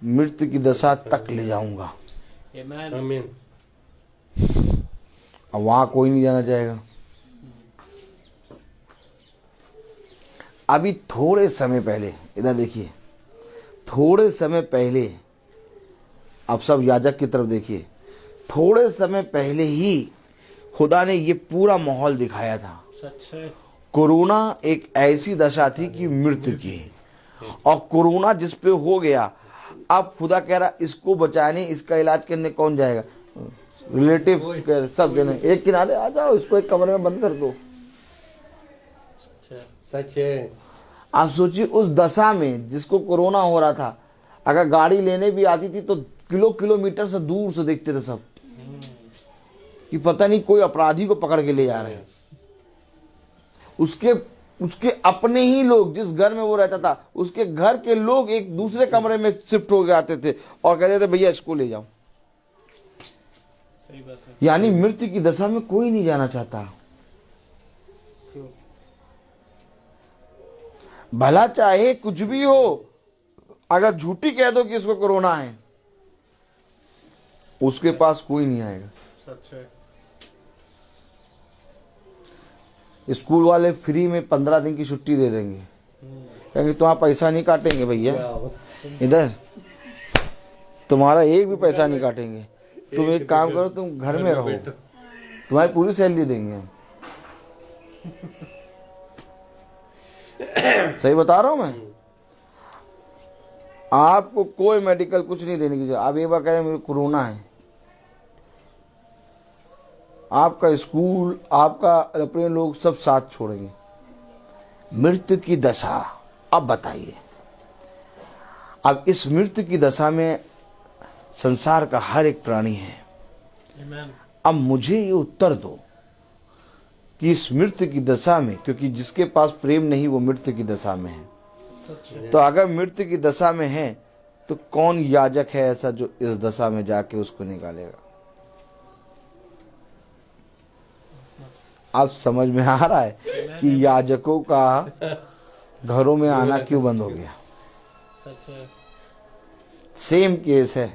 मृत्यु की दशा तक ले जाऊंगा। आमीन। अब वहां कोई नहीं जाना चाहेगा। अभी थोड़े समय पहले, इधर देखिए, थोड़े समय पहले, अब सब याजक की तरफ देखिए, थोड़े समय पहले ही खुदा ने ये पूरा माहौल दिखाया था। सच है। कोरोना एक ऐसी दशा थी कि मृत्यु की, और कोरोना जिस पे हो गया, अब खुदा कह रहा इसको बचाने, इसका इलाज करने कौन जाएगा? रिलेटिव सब जने एक किनारे आ जाओ, इसको एक कमरे में बंद कर दो। सच है। आप सोचिए उस दशा में जिसको कोरोना हो रहा था, अगर गाड़ी लेने भी आती थी तो किलोमीटर से दूर से देखते थे सब कि पता नहीं कोई अपराधी को पकड़ के ले जा रहे हैं। उसके अपने ही लोग, जिस घर में वो रहता था, उसके घर के लोग एक दूसरे कमरे में शिफ्ट हो गए आते थे और कहते थे भैया इसको ले जाओ। सही बात है। यानी मृत्यु की दशा में कोई नहीं जाना चाहता। भला चाहे कुछ भी हो, अगर झूठी कह दो कि इसको कोरोना है, उसके पास कोई नहीं आएगा। सच है। स्कूल वाले फ्री में 15 दिन की छुट्टी दे देंगे, क्योंकि तुम्हारा पैसा नहीं काटेंगे भैया, इधर तुम्हारा एक भी पैसा नहीं काटेंगे। तुम एक काम करो, तुम घर में रहो, तुम्हारी पूरी सैलरी देंगे हम। सही बता रहा हूं मैं। आपको कोई मेडिकल कुछ नहीं देने की जरूरत। आप एक बार कहें मेरे कोरोना है, आपका स्कूल, आपका अपने लोग सब साथ छोड़ेंगे। मृत्यु की दशा, अब बताइए, अब इस मृत्यु की दशा में संसार का हर एक प्राणी है। अब मुझे ये उत्तर दो कि इस मृत्यु की दशा में, क्योंकि जिसके पास प्रेम नहीं वो मृत्यु की दशा में है, तो अगर मृत्यु की दशा में है तो कौन याजक है ऐसा जो इस दशा में जाके उसको निकालेगा? अब समझ में आ रहा है कि याजकों का घरों में आना क्यों बंद हो गया। सेम केस है,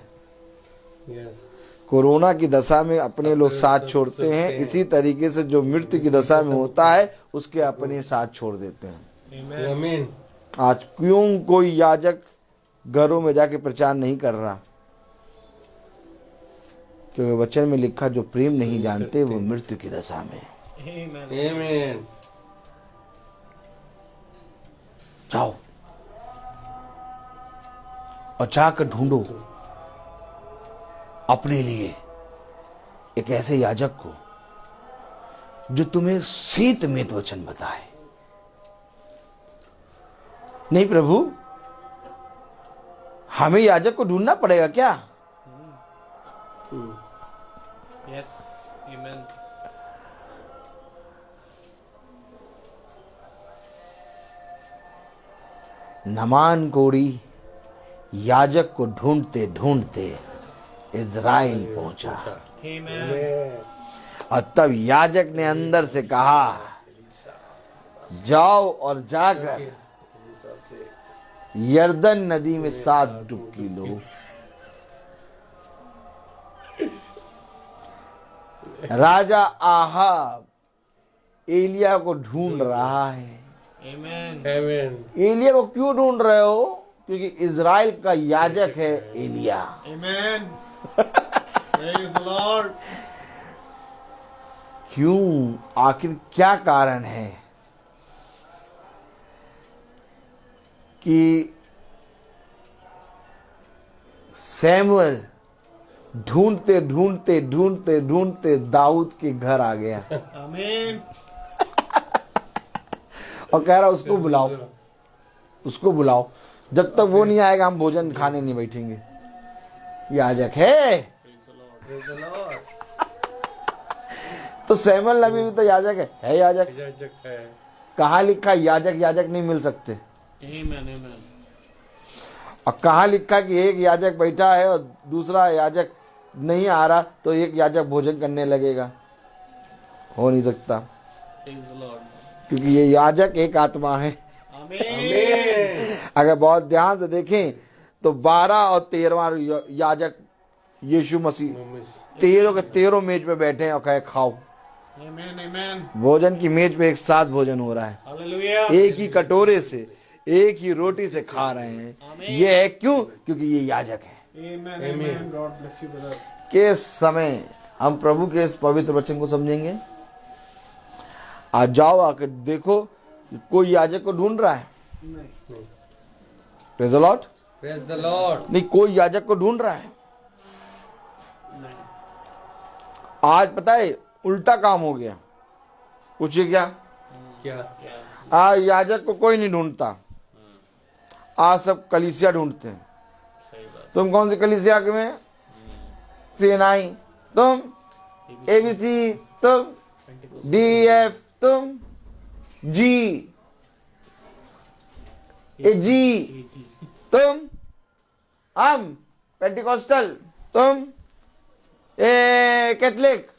कोरोना की दशा में अपने लोग साथ छोड़ते हैं, इसी तरीके से जो मृत्यु की दशा में होता है उसके अपने साथ छोड़ देते हैं। आमीन। आज क्यों कोई याजक घरों में जाके प्रचार नहीं कर रहा? क्योंकि वचन में लिखा जो प्रेम नहीं जानते वो मृत्यु की दशा में। आमीन। जाओ और जाकर ढूंढो अपने लिए एक ऐसे याजक को जो तुम्हें शीत में वचन बताए। नहीं प्रभु, हमें याजक को ढूंढना पड़ेगा क्या? यस, आमीन। नमान कोड़ी याजक को ढूंढते ढूंढते इज़राइल पहुंचा। और तब याजक ने अंदर से कहा, जाओ और जाकर यरदन नदी में 7 डुबकी लो। राजा आहाब एलिया को ढूंढ रहा है। आमीन। एलिया को क्यों ढूंढ रहे हो? क्योंकि इज़राइल का याजक है एलिया। आमीन। Praise the Lord. क्यों? आखिर क्या कारण है कि सैमुअल ढूंढते ढूंढते ढूंढते ढूंढते दाऊद के घर आ गया आमीन। और कह रहा उसको बुलाओ, उसको बुलाओ, जब तक वो नहीं आएगा हम भोजन खाने नहीं बैठेंगे। याजक है प्रेज़ द लॉर्ड। तो सैमुअल नबी भी तो याजक है याजक। याजक है। कहाँ लिखा याजक याजक नहीं मिल सकते? आमीन, आमीन। और कहाँ लिखा कि एक याजक बैठा है और दूसरा याजक नहीं आ रहा तो एक याजक भोजन करने लगेगा? हो नहीं सकता, प्रेज़ द लॉर्ड। क्योंकि ये याजक एक आत्मा है। आमीन। अगर बहुत ध्यान से देखें तो 12 और 13वां याजक यीशु मसीह 13 के 13 मेज पे बैठे हैं और कहे खाओ। आमीन, आमीन। भोजन की मेज पे एक साथ भोजन हो रहा है, हालेलुया। एक ही कटोरे से एक ही रोटी से खा रहे हैं। ये है क्यों? क्योंकि ये याजक है। आमीन, आमीन। God bless you brother. के समय हम प्रभु के इस पवित्र वचन को समझेंगे। आज जाओ आकर देखो कि कोई याजक को ढूंढ रहा है। Praise the Lord. Praise the Lord. नहीं, कोई याजक को ढूंढ रहा है। आज पता है उल्टा काम हो गया। पूछिए क्या? क्या? आज याजक को कोई नहीं ढूंढता, आज सब कलीसिया ढूंढते हैं। तुम कौन सी कलीसिया में? सीएनआई तुम, एबीसी तुम, डीएफ तुम, जी तुम, हम पेंटिकॉस्टल तुम, कैथलिक,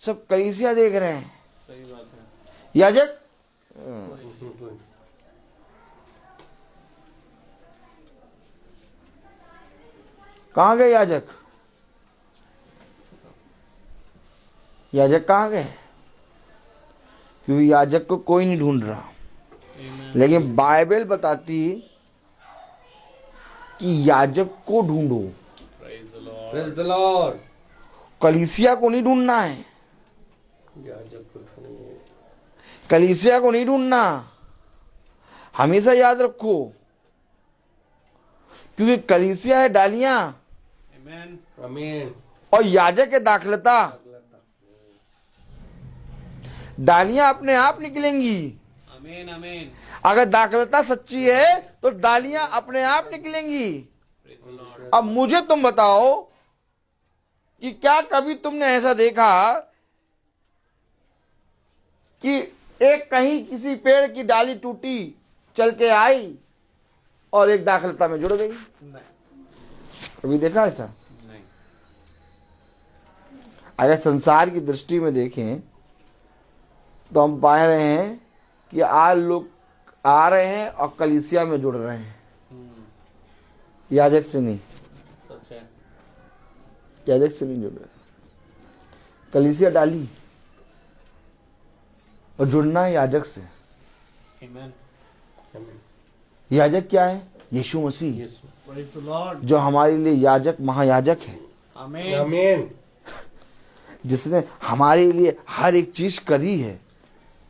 सब कलीसिया देख रहे हैं। सही बात है। याजक कहाँ गए? याजक याजक कहाँ गए? क्योंकि याजक को कोई नहीं ढूंढ रहा। लेकिन बाइबल बताती कि याजक को ढूंढो। Praise the Lord. कलीसिया को नहीं ढूंढना है, याजक को ढूंढिए। कलीसिया को नहीं ढूंढना। हमेशा याद रखो, क्योंकि कलीसिया है डालियां आमीन। और याजक है दाखलता। डालियां अपने आप निकलेंगी। आमीन आमीन। अगर दाखलता सच्ची है तो डालियां अपने आप निकलेंगी। अब मुझे तुम बताओ कि क्या कभी तुमने ऐसा देखा कि एक कहीं किसी पेड़ की डाली टूटी, चल के आई और एक दाखलता में जुड़ गई? कभी देखा ऐसा? नहीं। अगर संसार की दृष्टि में देखें तो हम पा रहे हैं कि आज लोग आ रहे हैं और कलीसिया में जुड़ रहे हैं, याजक से नहीं। सच है। याजक से नहीं जुड़ रहे, कलीसिया डाली और जुड़ना है याजक से। आमीन। याजक क्या है? यीशु मसीह, प्रेज द लॉर्ड। जो हमारे लिए याजक महायाजक है, आमीन आमीन। जिसने हमारे लिए हर एक चीज करी है।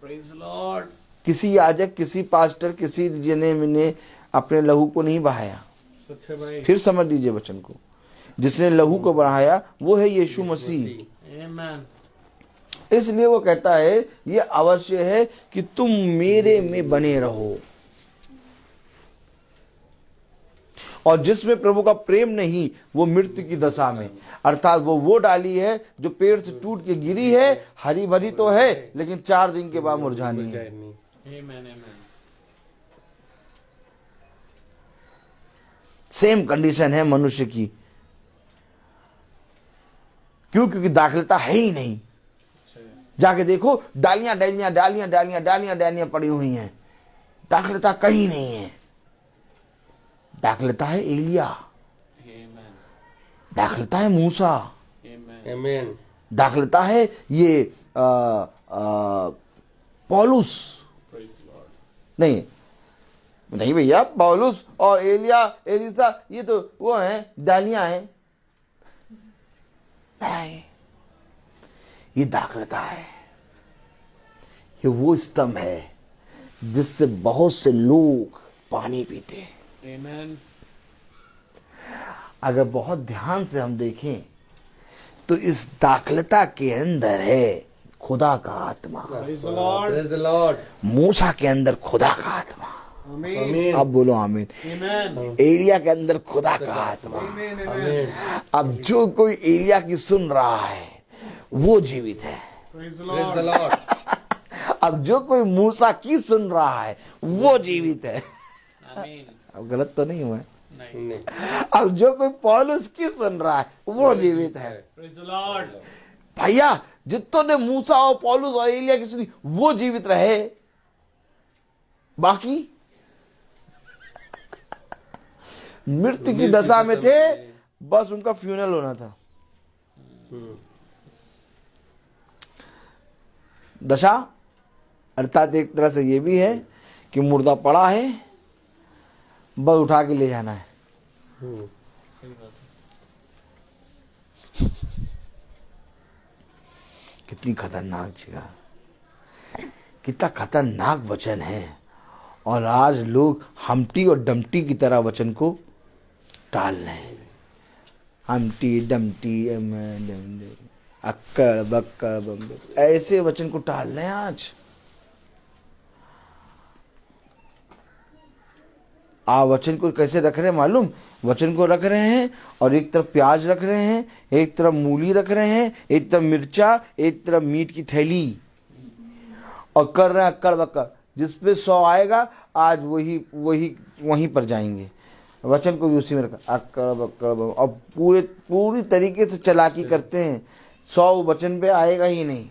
Praise the Lord. किसी याजक, किसी पास्टर, किसी जने ने अपने लहू को नहीं बहाया। सच है भाई। फिर समझ लीजिए वचन को, जिसने लहू को बढ़ाया वो है यीशु मसीह। आमीन। इसलिए वो कहता है ये अवश्य है कि तुम मेरे में बने रहो। और जिसमें प्रभु का प्रेम नहीं वो मृत्यु की दशा में, अर्थात वो डाली है जो पेड़ से टूट के गिरी है, हरी भरी तो है लेकिन 4 दिन के बाद मुरझानी है। आमीन आमीन। सेम कंडीशन है मनुष्य की। क्यों? क्योंकि दाखिलता है ही नहीं। जाके देखो, डालियां डालियां डालियां डालियां डालियां डालियां पड़ी हुई हैं, दाखिलता कहीं नहीं है। दाखिलता है एलिया, दाखिलता है मूसा, आमीन। दाखिलता है ये पौलुस। नहीं नहीं भैया, पौलुस और एलिया एलिसा ये तो वो हैं, डालियां हैं। नहीं, ये दाखिलता है। ये वो स्तंभ है जिससे बहुत से लोग पानी पीते हैं। आमीन। अगर बहुत ध्यान से हम देखें तो इस दाखिलता के अंदर है खुदा का आत्मा। Praise the Lord. Praise the Lord. मूसा के अंदर खुदा का आत्मा। आमीन आमीन। अब बोलो आमीन। आमीन। एलिया के अंदर खुदा का आत्मा। आमीन। अब जो कोई एलिया की सुन रहा है वो जीवित है। Praise the Praise the Lord. Lord. अब जो कोई मूसा की सुन रहा है वो जीवित है। आमीन। अब गलत तो नहीं हुआ है? नहीं। अब जो कोई पौलुस की सुन रहा है वो जीवित है। Praise the Lord. भैया जितनों ने मूसा और पौलुस और एलिया की सुनी वो जीवित रहे, बाकी मृत्यु की दशा में थे, बस उनका फ्यूनरल होना था। दशा अर्थात एक तरह से ये भी है कि मुर्दा पड़ा है, बस उठा के ले जाना है। सही बात है। कितनी खतरनाक जगह, कितना खतरनाक वचन है। और आज लोग हमटी और डमटी की तरह वचन को टाल रहे हैं। हमटी डमटी अक्कड़ बक्कड़ बम्बड़, ऐसे वचन को टाल रहे हैं आज। आप वचन को कैसे रख रहे हैं मालूम? वचन को रख रहे हैं और एक तरफ प्याज रख रहे हैं, एक तरफ मूली रख रहे हैं, एक तरफ मिर्चा, एक तरफ मीट की थैली, और कर रहे हैं अक्कड़ बक्कड़। जिसपे 100 आएगा आज वहीं पर जाएंगे। वचन को भी उसी में रखा, अक्कड़ बक्कड़ और पूरी तरीके से चालाकी करते हैं। 100 वचन पे आएगा ही नहीं,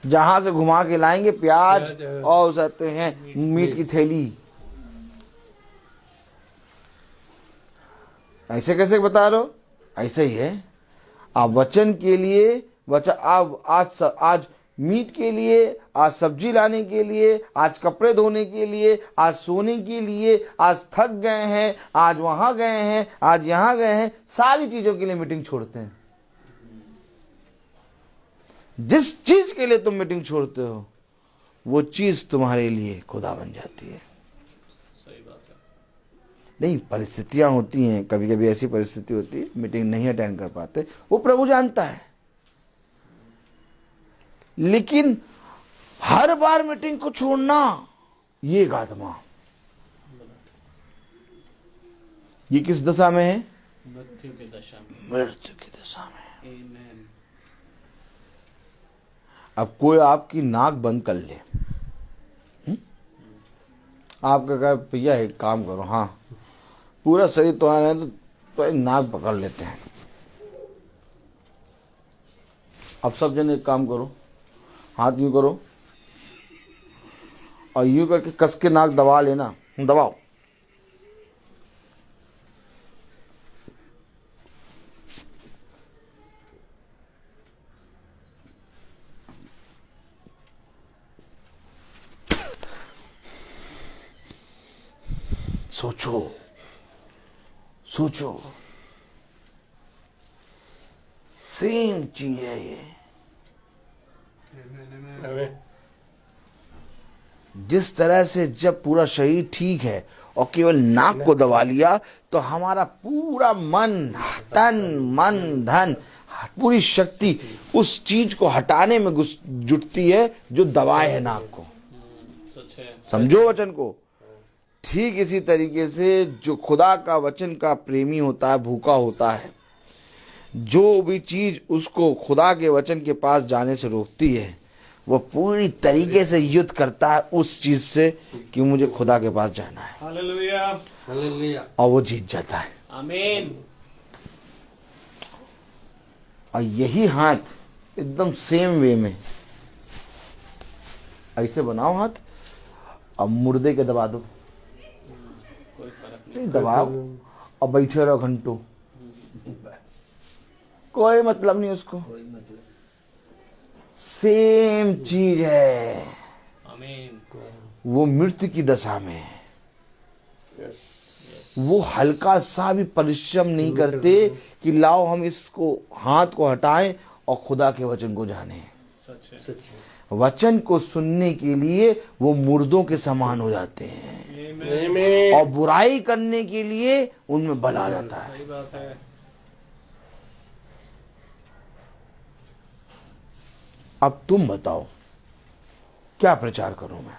जहां से घुमा के लाएंगे प्याज और उसते हैं मीट की थैली। ऐसे कैसे बता रहे हो? ऐसे ही है। आप वचन के लिए वचन, आप आज मीट के लिए, आज सब्जी लाने के लिए, आज कपड़े धोने के लिए, आज सोने के लिए, आज थक गए हैं, आज वहां गए हैं, आज यहां गए हैं, सारी चीजों के लिए मीटिंग छोड़ते हैं। जिस चीज के लिए तुम मीटिंग छोड़ते हो वो चीज तुम्हारे लिए खुदा बन जाती है। सही बात है। नहीं, परिस्थितियां होती हैं, कभी कभी ऐसी परिस्थिति होती है मीटिंग नहीं अटेंड कर पाते, वो प्रभु जानता है। लेकिन हर बार मीटिंग को छोड़ना, ये एक आत्मा, ये किस दशा में है? मृत्यु की दशा में। मृत्यु की दशा में। आमीन। अब कोई आपकी नाक बंद कर ले, आपका कहे भैया एक काम करो, हाँ पूरा शरीर तो आ रहा है तो एक नाक पकड़ लेते हैं। अब सब जन एक काम करो, हाथ यूं करो और यूं करके कस के नाक दबा लेना, दबाओ। सोचो सोचो, सेम चीज है ये। जिस तरह से जब पूरा शरीर ठीक है और केवल नाक को दबा लिया तो हमारा पूरा मन, तन, मन, धन, पूरी शक्ति उस चीज को हटाने में जुटती है जो दबाए है नाक को। सच है। समझो वचन को। ठीक इसी तरीके से जो खुदा का वचन का प्रेमी होता है, भूखा होता है, जो भी चीज उसको खुदा के वचन के पास जाने से रोकती है, वो पूरी तरीके से युद्ध करता है उस चीज से कि मुझे खुदा के पास जाना है। हालेलुया। हालेलुया। और वो जीत जाता है। आमीन। और यही हाथ एकदम सेम वे में ऐसे बनाओ हाथ, अब मुर्दे के दबा दो, कोई फर्क नहीं दबाओ और बैठे रहो घंटों, कोई मतलब नहीं उसको। सेम चीज है। आमीन। वो मृत्यु की दशा में वो हल्का सा भी परिश्रम नहीं करते कि लाओ हम इसको हाथ को हटाएं और खुदा के वचन को जाने। सच है। सच है। वचन को सुनने के लिए वो मुर्दों के समान हो जाते हैं आमीन। और बुराई करने के लिए उनमें बल आ जाता है। सही बात है। अब तुम बताओ क्या प्रचार करूं मैं?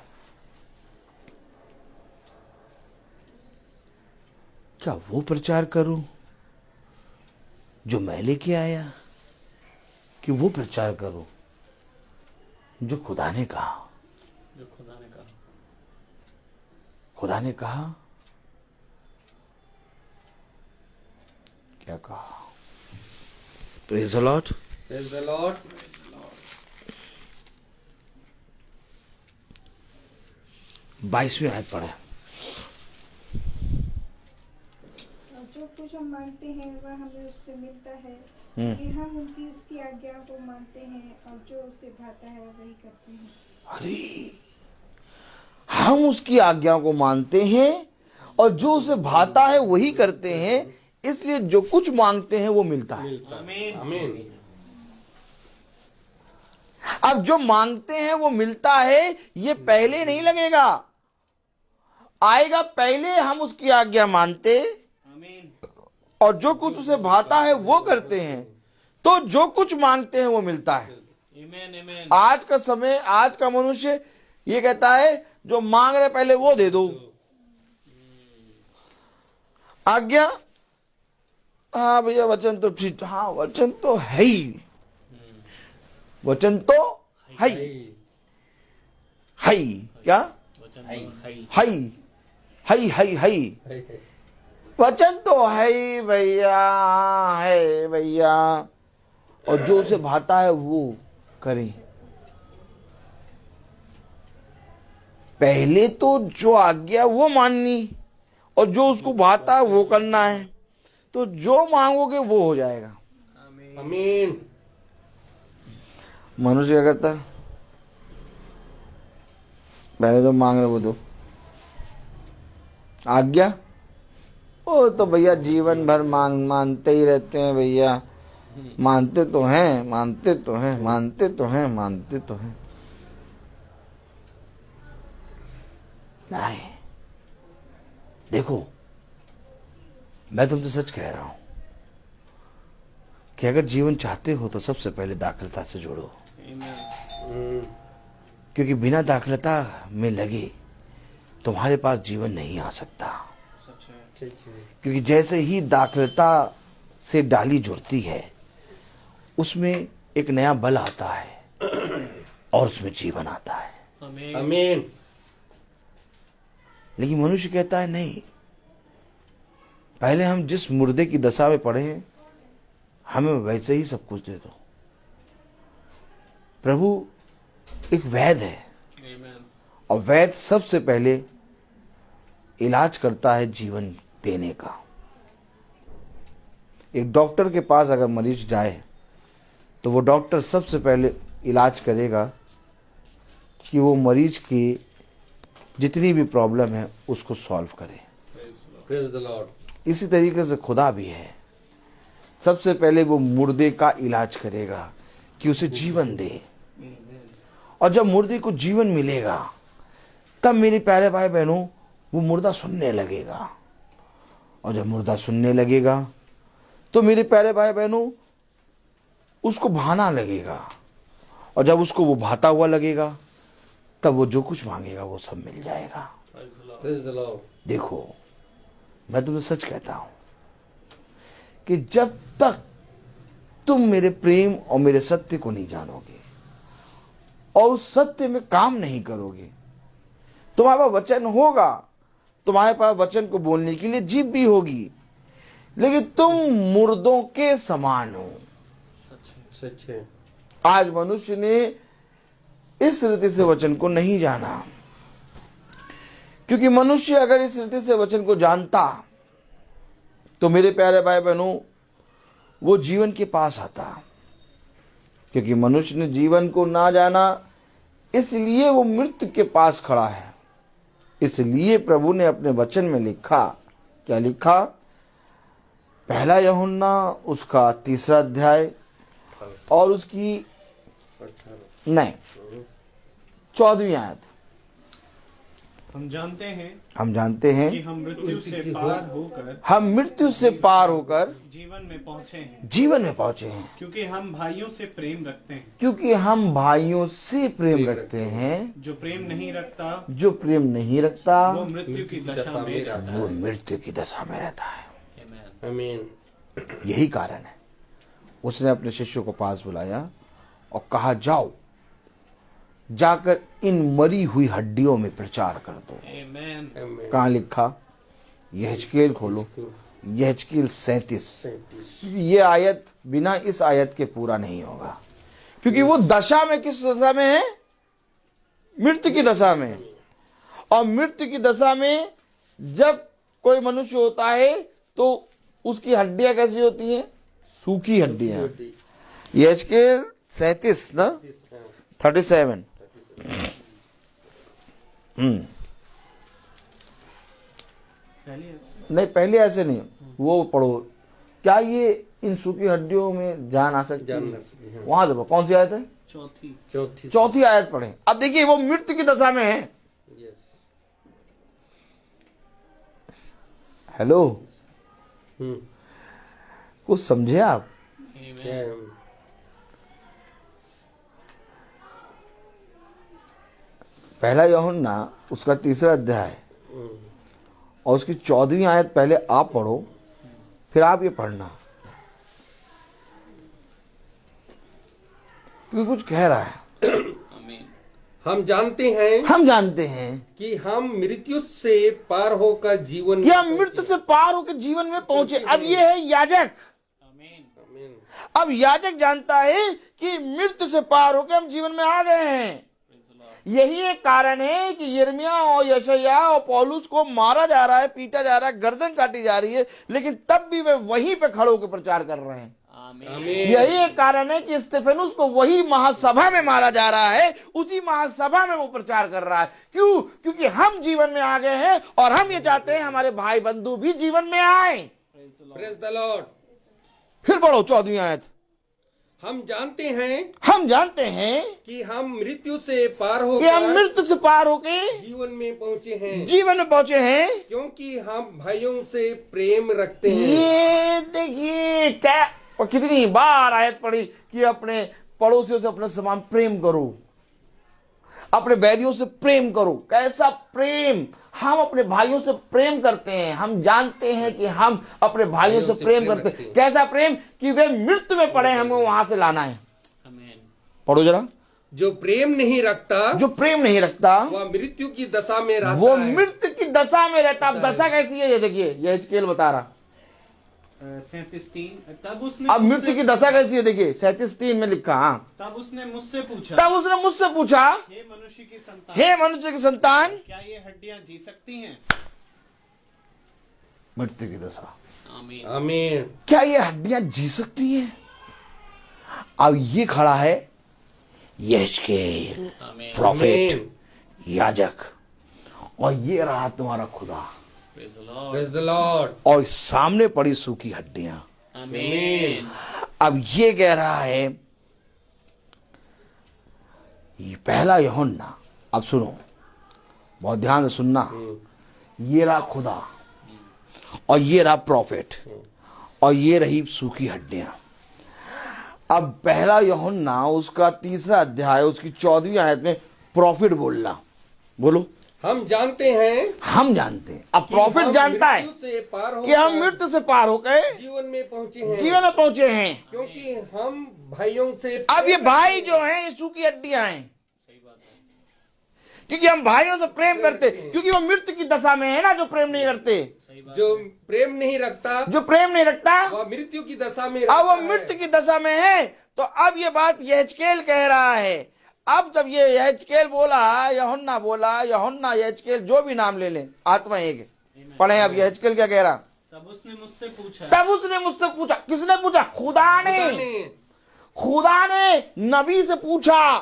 क्या वो प्रचार करूं जो मैं लेके आया, कि वो प्रचार करूं जो खुदा ने कहा? जो खुदा ने कहा। खुदा ने कहा, क्या कहा? Praise the Lord. Praise the Lord. 22वीं आयत पढ़े। जो कुछ हम मांगते हैं वह हमें उससे मिलता है कि हम उनकी उसकी आज्ञा को मानते हैं और जो उसे भाता है वही करते हैं। अरे, हम उसकी आज्ञा को मानते हैं और जो उसे भाता है वही करते हैं, इसलिए जो कुछ मांगते हैं वो मिलता है। आमीन। अब जो मांगते हैं वो मिलता है, ये पहले नहीं लगेगा, आएगा पहले हम उसकी आज्ञा मानते और जो कुछ उसे भाता है वो करते हैं, तो जो कुछ मांगते हैं वो मिलता है। आज का समय, आज का मनुष्य ये कहता है जो मांग रहे पहले वो दे दो। आज्ञा, हाँ भैया वचन तो ठीक, हाँ वचन तो है ही, वचन तो है ही, है ही, क्या है वचन तो है ही भैया, है भैया, और जो उसे भाता है वो करें। पहले तो जो आज्ञा वो माननी और जो उसको भाता है वो करना है, तो जो मांगोगे वो हो जाएगा। आमीन। मनुष्य क्या करता है? पहले जो मांग रहे वो दो। आज्ञा, वो तो भैया जीवन भर मानते ही रहते हैं भैया, मानते तो हैं, मानते तो हैं, मानते तो हैं, मानते तो हैं। नहीं, देखो मैं तुमसे सच कह रहा हूं कि अगर जीवन चाहते हो तो सबसे पहले दाखलता से जोड़ो, क्योंकि बिना दाखलता में लगे तुम्हारे पास जीवन नहीं आ सकता। क्योंकि जैसे ही दाखलता से डाली जुड़ती है उसमें एक नया बल आता है और उसमें जीवन आता है। आमीन। लेकिन मनुष्य कहता है नहीं, पहले हम जिस मुर्दे की दशा में पड़े हैं हमें वैसे ही सब कुछ दे दो। प्रभु एक वैद्य है और वैद्य सबसे पहले इलाज करता है जीवन देने का। एक डॉक्टर के पास अगर मरीज जाए तो वो डॉक्टर सबसे पहले इलाज करेगा कि वो मरीज की जितनी भी प्रॉब्लम है उसको सॉल्व करे। Praise the Lord। इसी तरीके से खुदा भी है, सबसे पहले वो मुर्दे का इलाज करेगा कि उसे जीवन दे, और जब मुर्दे को जीवन मिलेगा तब मेरे प्यारे भाई बहनों वो मुर्दा सुनने लगेगा, और जब मुर्दा सुनने लगेगा तो मेरे प्यारे भाई बहनों उसको भाना लगेगा, और जब उसको वो भाता हुआ लगेगा तब वो जो कुछ मांगेगा वो सब मिल जाएगा। Praise the Lord। देखो मैं तुमसे सच कहता हूं कि जब तक तुम मेरे प्रेम और मेरे सत्य को नहीं जानोगे और उस सत्य में काम नहीं करोगे, तुम्हारे पास वचन होगा, तुम्हारे पास वचन को बोलने के लिए जीभ भी होगी, लेकिन तुम मुर्दों के समान हो। सच है। आज मनुष्य ने इस रीति से वचन को नहीं जाना, क्योंकि मनुष्य अगर इस रीति से वचन को जानता तो मेरे प्यारे भाई बहनों वो जीवन के पास आता। क्योंकि मनुष्य ने जीवन को ना जाना इसलिए वो मृत्यु के पास खड़ा है। इसलिए प्रभु ने अपने वचन में लिखा, क्या लिखा? पहला यूहन्ना उसका 3 अध्याय और उसकी 14वीं आयत। हम जानते हैं कि हम मृत्यु से पार होकर हम मृत्यु से पार होकर जीवन में पहुंचे हैं, क्योंकि हम भाइयों से प्रेम रखते हैं। जो प्रेम नहीं रखता वो मृत्यु की दशा में रहता है। आमीन। यही कारण है उसने अपने शिष्यों को पास बुलाया और कहा, जाओ जाकर इन मरी हुई हड्डियों में प्रचार कर दो। कहाँ लिखा? यहेजकेल खोलो, यहेजकेल 37। ये आयत बिना इस आयत के पूरा नहीं होगा, क्योंकि वो दशा में, किस दशा में है? मृत्यु की दशा में। और मृत्यु की दशा में जब कोई मनुष्य होता है तो उसकी हड्डियां कैसी होती हैं? सूखी हड्डियां। यहेजकेल 37 ना 37। नहीं, पहले ऐसे नहीं, वो पढ़ो। क्या ये इन सूखी हड्डियों में जान आ सकती है? वहां देखो कौन सी आयत है? चौथी आयत पढ़े। अब देखिए वो मृत्यु की दशा में है। हेलो, कुछ समझे आप? पहला यूहन्ना उसका 3 अध्याय और उसकी 14वीं आयत पहले आप पढ़ो, फिर आप ये पढ़ना, क्योंकि कुछ कह रहा है। हम जानते हैं कि हम मृत्यु से पार होकर जीवन में पहुंचे। अब ये है याजक। अब याजक जानता है कि मृत्यु से पार होकर हम जीवन में आ गए हैं। यही एक कारण है कि यिर्मयाह और यशायाह और पौलुस को मारा जा रहा है, पीटा जा रहा है, गर्दन काटी जा रही है, लेकिन तब भी वे वहीं पे खड़े होकर प्रचार कर रहे हैं। आमीन। यही एक कारण है कि स्टेफेनुस को वही महासभा में मारा जा रहा है, उसी महासभा में वो प्रचार कर रहा है। क्यों? क्योंकि हम जीवन में आ गए हैं और हम ये चाहते हैं हमारे भाई बंधु भी जीवन में आए। Praise the Lord. फिर पढ़ो 14वीं आयत। हम जानते हैं कि हम मृत्यु से पार कि हम होकर मृत्यु से पार होके जीवन में पहुंचे हैं, जीवन में पहुंचे हैं, क्योंकि हम भाइयों से प्रेम रखते हैं। ये देखिए क्या और कितनी बार आयत पढ़ी कि अपने पड़ोसियों से अपने समान प्रेम करो, अपने बैरियों से प्रेम करो। कैसा प्रेम? हम अपने भाइयों से प्रेम करते हैं। हम जानते हैं कि हम अपने भाइयों से प्रेम करते हैं। कैसा प्रेम? कि वे मृत्यु में पड़े, हमें वहां से लाना है। पढ़ो जरा। जो प्रेम नहीं रखता, जो प्रेम नहीं रखता वह मृत्यु की दशा में रहता वो है। मृत्यु की दशा में रहता। अब दशा कैसी है ये देखिए, ये हिजकेल बता रहा। 37:3 तब उसने अब मृत्यु की दशा कैसी है देखिए, 37:3 में लिखा। हाँ, तब उसने मुझसे पूछा, तब उसने मुझसे पूछा, हे मनुष्य की संतान, हे मनुष्य की संतान, क्या ये हड्डियां जी सकती हैं? मृत्यु की दशा, आमीन। आमीन। क्या ये हड्डियां जी सकती हैं? अब ये खड़ा है यहेजकेल आमीन। प्रॉफिट, याजक, और ये रहा तुम्हारा खुदा। Praise the Lord. Praise the Lord. और सामने पड़ी सूखी हड्डियां। आमीन। अब ये कह रहा है, ये पहला यूहन्ना, अब सुनो, बहुत ध्यान से सुनना। ये रहा खुदा और ये रहा प्रॉफिट और ये रही सूखी हड्डियां। अब पहला यूहन्ना उसका 3रा अध्याय उसकी 14वीं आयत में प्रॉफिट बोलना, बोलो। हम जानते हैं हम जानते हैं, अब प्रॉफिट हम जानता है मृत्यु से पार कि हम होकर मृत्यु से पार होकर जीवन में पहुंचे हैं, जीवन में पहुंचे हैं। क्योंकि हम भाइयों से अब ये भाई जो हैं ये सूखी हड्डियां हैं, क्योंकि हम भाइयों से प्रेम करते, क्योंकि वो मृत्यु की दशा में है ना। जो प्रेम नहीं करते, जो प्रेम नहीं रखता, जो प्रेम नहीं रखता, वह मृत्यु की दशा में अब रहता वो है। मृत्यु की दशा में है। तो अब ये बात यहेजकेल कह रहा है। अब जब ये यहेजकेल बोला, यूहन्ना बोला, यूहन्ना यहेजकेल जो भी नाम ले लें, आत्मा एक है। पढ़े अब यहेजकेल क्या कह रहा। तब उसने मुझसे पूछा, तब उसने मुझसे पूछा, किसने पूछा? खुदा ने नबी से पूछा,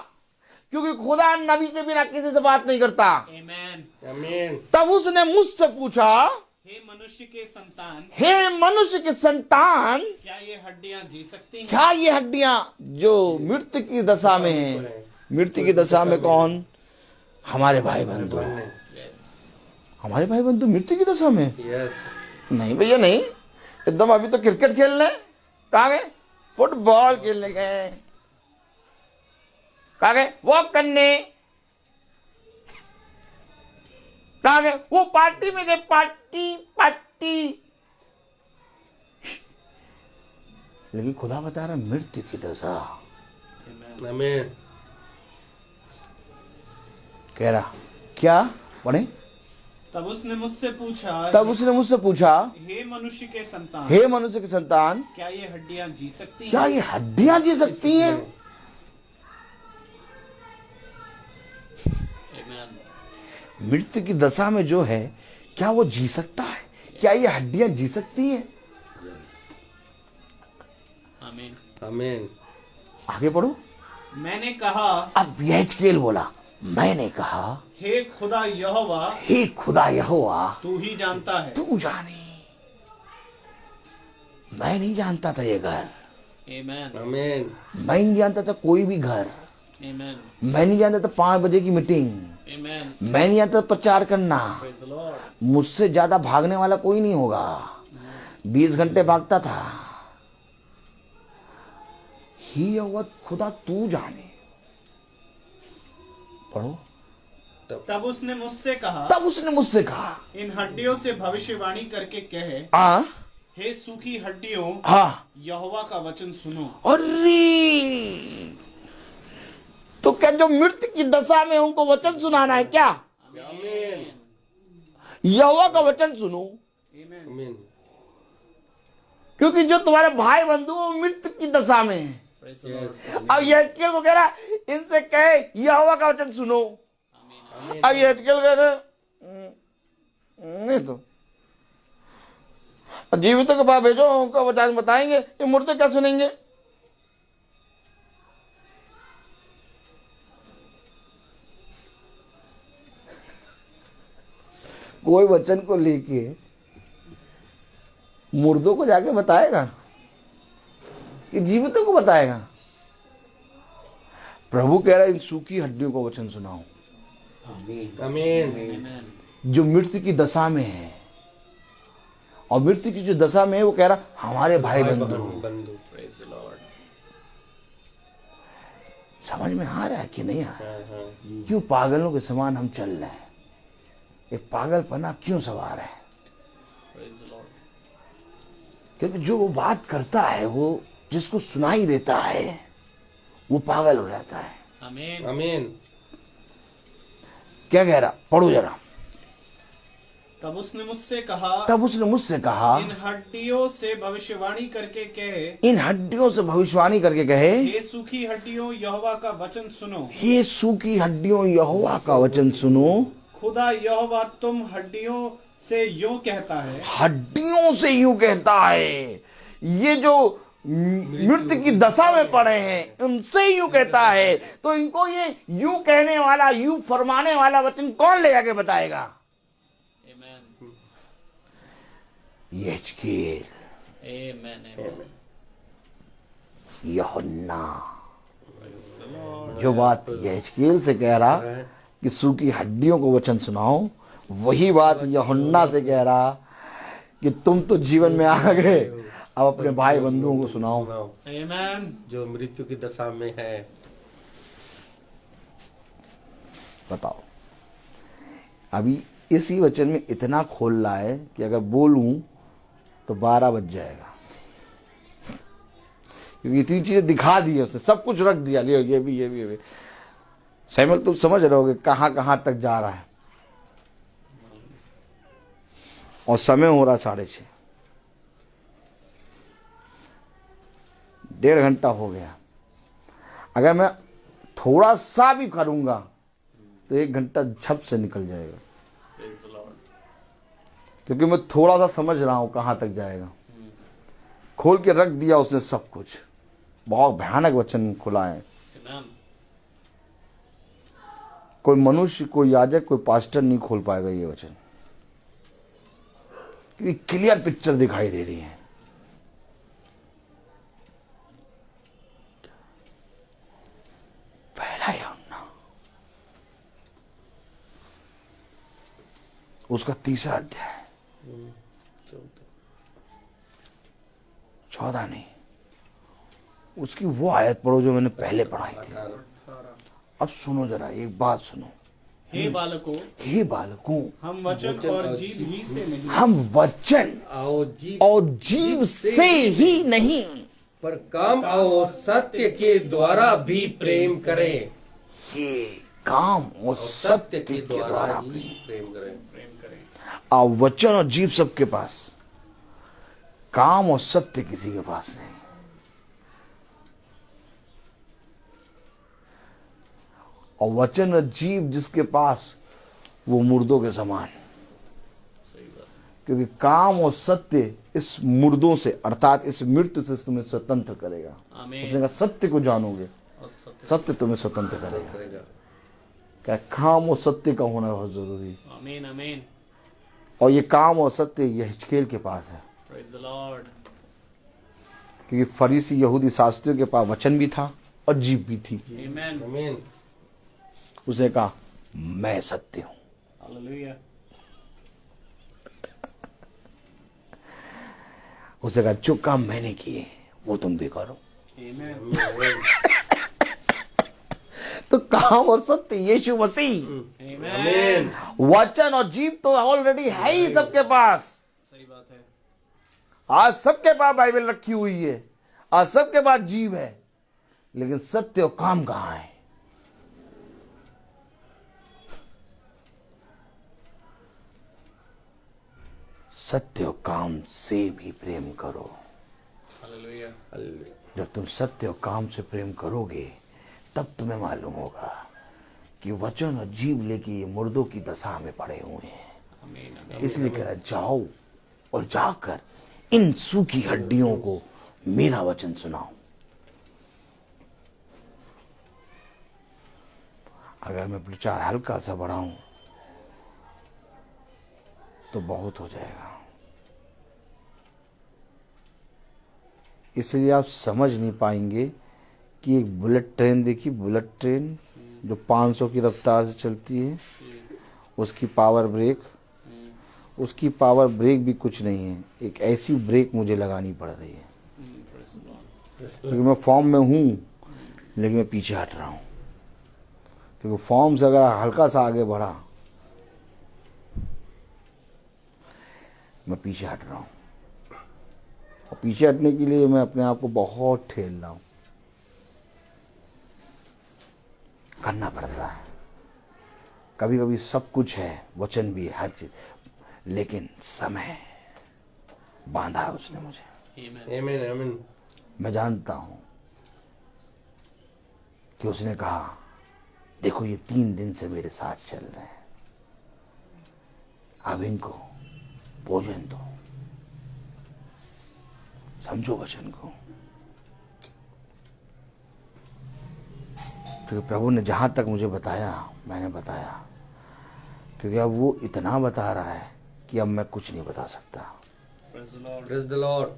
क्योंकि खुदा नबी के बिना किसी से बात नहीं करता। आमीन। आमीन। तब उसने मुझसे पूछा, हे मनुष्य के संतान, हे मनुष्य के संतान, क्या ये हड्डियां जी सकती हैं? क्या ये हड्डियां जो मृत्यु की दशा में है? मृत्यु की दशा में कौन? हमारे भाई बंधु। हमारे भाई बंधु मृत्यु की दशा में? यस। नहीं भैया नहीं, एकदम अभी तो क्रिकेट खेलने कहाँ गए, फुटबॉल खेलने गए, कहाँ गए, वॉक करने कहाँ गए, वो पार्टी में गए, पार्टी पार्टी। लेकिन खुदा बता रहा मृत्यु की दशा। आमीन। कह रहा क्या? पढ़े। तब उसने मुझसे पूछा, तब उसने मुझसे पूछा, हे मनुष्य के संतान, हे मनुष्य की संतान, क्या ये हड्डियां जी सकती हैं? क्या ये हड्डियां जी सकती हैं? आमीन। मृत्यु की दशा में जो है, क्या वो जी सकता है? क्या ये हड्डियां जी सकती हैं? आमीन। आमीन। आगे पढ़ो। मैंने कहा, अब यहेजकेल बोला, मैंने कहा, हे खुदा यहोवा, हे खुदा यहोवा, तू ही जानता है। तू जाने। मैं नहीं जानता था ये घर, आमीन। आमीन। मैं नहीं जानता था कोई भी घर, आमीन। मैं नहीं जानता था 5 बजे की मीटिंग, आमीन। मैं नहीं जानता था प्रचार करना। Praise the Lord. मुझसे ज्यादा भागने वाला कोई नहीं होगा। 20 घंटे भागता था। ही अवत खुदा तू जाने। पढ़ो। तब उसने मुझसे कहा, तब उसने मुझसे कहा, इन हड्डियों से भविष्यवाणी करके कहे, आ हे सूखी हड्डियों, हाँ, यहोवा का वचन सुनो। अरे तो क्या जो मृत्यु की दशा में उनको वचन सुनाना है क्या? आमीन। यहोवा का वचन सुनो, आमीन। क्योंकि जो तुम्हारे भाई बंधु वो मृत्यु की दशा में है। यस। अब यहेजकेल को कह रहा इनसे कहे यहोवा का वचन सुनो। अब यहेजकेल कह रहा नहीं तो और जीवितों के पास भेजो, उनका वचन बताएंगे, ये मुर्दे क्या सुनेंगे। कोई वचन को लेके मुर्दों को जाके बताएगा कि जीवितों को बताएगा। प्रभु कह रहा है इन सूखी हड्डियों को वचन सुनाओ, आमीन। जो मृत्यु की दशा में है। और मृत्यु की जो दशा में है वो कह रहा हमारे भाई बंधु। Praise the Lord. समझ में आ रहा है कि नहीं आ रहा है? क्यों पागलों के समान हम चल रहे हैं? ये पागलपना क्यों सवार है? क्योंकि जो वो बात करता है, वो जिसको सुनाई देता है, वो पागल हो जाता है। आमीन आमीन। क्या कह रहा, पढ़ो जरा। तब उसने मुझसे कहा इन हड्डियों से भविष्यवाणी करके कहे, इन हड्डियों से भविष्यवाणी करके कहे, हे सूखी हड्डियों यहोवा का वचन सुनो। ये सूखी हड्डियों यहोवा का वचन सुनो। खुदा यहोवा तुम हड्डियों से यूं कहता है, हड्डियों से यूं कहता है। ये जो मृत्यु की दशा में पड़े हैं, उनसे यूं कहता है। तो इनको ये यूं कहने वाला, यूं फरमाने वाला वचन कौन ले जाके बताएगा? यहेजकेल, यूहन्ना। जो बात यहेजकेल से कह रहा कि सूखी हड्डियों को वचन सुनाओ, वही बात यूहन्ना से कह रहा कि तुम तो जीवन में आ गए, अब अपने भाई बंधुओं को सुनाओ। आमीन। जो मृत्यु की दशा में है। बताओ, अभी इसी वचन में इतना खोल रहा है कि अगर बोलूं तो 12 बज जाएगा, क्योंकि इतनी चीजें दिखा दी है उसने, सब कुछ रख दिया। ये भी सैमुअल, तुम समझ रहे होगे कहां कहां तक जा रहा है। और समय हो रहा 6:30, 1.5 घंटा हो गया। अगर मैं थोड़ा सा भी करूंगा तो 1 घंटा झप से निकल जाएगा, क्योंकि मैं थोड़ा सा समझ रहा हूं कहां तक जाएगा। खोल के रख दिया उसने सब कुछ। बहुत भयानक वचन खुला है। कोई मनुष्य, कोई याजक, कोई पास्टर नहीं खोल पाएगा ये वचन, क्योंकि क्लियर पिक्चर दिखाई दे रही है। पहला यूहन्ना उसका 3रा अध्याय, 14 नहीं, उसकी वो आयत पढ़ो जो मैंने पहले पढ़ाई थी। अब सुनो जरा, एक बात सुनो। हे बालकों, हम वचन और जीव ही से नहीं, हम वचन और जीव से ही नहीं, पर काम और सत्य के द्वारा भी प्रेम करें। ये काम और सत्य के द्वारा भी। प्रेम करें। वचन और जीव सबके पास, काम और सत्य किसी के पास नहीं। और वचन और जीव जिसके पास, वो मुर्दों के समान। क्योंकि काम और सत्य इस मुर्दों से, अर्थात इस मृत्यु से तुम्हें स्वतंत्र करेगा। उसने कहा सत्य को जानोगे, सत्य तुम्हें स्वतंत्र करेगा। क्या काम और सत्य का होना बहुत जरूरी है। आमीन आमीन। और ये काम और सत्य यहेजकेल के पास है। Praise the Lord. क्योंकि फरीसी यहूदी शास्त्रियों के पास वचन भी था और जीव भी थी। आमीन आमीन। उसने कहा मैं सत्य हूं। हालेलुया। उसने कहा जो काम मैंने किए वो तुम भी करो। आमीन। तो काम और सत्य यीशु मसीह, आमीन। वचन और जीव तो ऑलरेडी है ही सबके पास। सही बात है। आज सबके पास बाइबल रखी हुई है, आज सबके पास जीव है, लेकिन सत्य और काम कहां है? सत्य और काम से भी प्रेम करो। हालेलुया। जब तुम सत्य और काम से प्रेम करोगे, तब तुम्हें मालूम होगा कि वचन और जीव लेके ये मुर्दों की दशा में पड़े हुए हैं। आमीन। इसलिए कह रहा जाओ और जाकर इन सूखी हड्डियों को मेरा वचन सुनाओ। अगर मैं प्रचार हल्का सा बढ़ाऊं तो बहुत हो जाएगा। इसलिए आप समझ नहीं पाएंगे कि एक बुलेट ट्रेन देखी, बुलेट ट्रेन जो 500 की रफ्तार से चलती है, उसकी पावर ब्रेक भी कुछ नहीं है। एक ऐसी ब्रेक मुझे लगानी पड़ रही है क्योंकि मैं फॉर्म में हूं, लेकिन मैं पीछे हट रहा हूं। क्योंकि फॉर्म से अगर हल्का सा आगे बढ़ा, मैं पीछे हट रहा हूं। और पीछे हटने के लिए मैं अपने आप को बहुत ठेल रहा हूं। करना पड़ता है। कभी कभी सब कुछ है, वचन भी है, हर चीज, लेकिन समय बांधा है उसने मुझे। आमीन आमीन। मैं जानता हूं कि उसने कहा, देखो ये 3 दिन से मेरे साथ चल रहे हैं, अब इनको भोजन दो। समझो वचन को। क्योंकि प्रभु ने जहां तक मुझे बताया, मैंने बताया। क्योंकि अब वो इतना बता रहा है कि अब मैं कुछ नहीं बता सकता। Praise the Lord.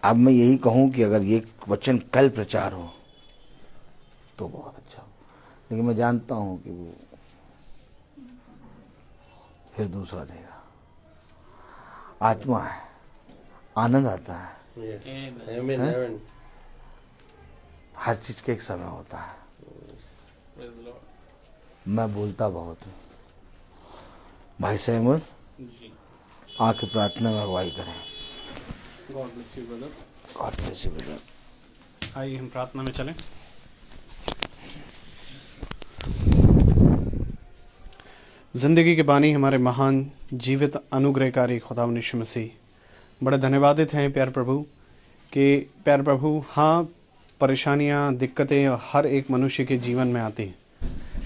अब मैं यही कहूं कि अगर ये वचन कल प्रचार हो तो बहुत अच्छा हो, लेकिन मैं जानता हूं कि वो फिर दूसरा देगा। आत्मा है, आनंद आता है। आमीन आमीन। हर चीज का एक समय होता है। मैं बोलता बहुत हूँ। भाई सहमत आके प्रार्थना में अगुवाई करें। God bless you brother. God bless you brother. आइए हम प्रार्थना में चलें। जिंदगी के बानी हमारे महान जीवित अनुग्रहकारी खुदावंद यीशु मसीह, बड़े धन्यवादित हैं प्यार प्रभु कि प्यार प्रभु, हाँ परेशानियां, दिक्कतें हर एक मनुष्य के जीवन में आती हैं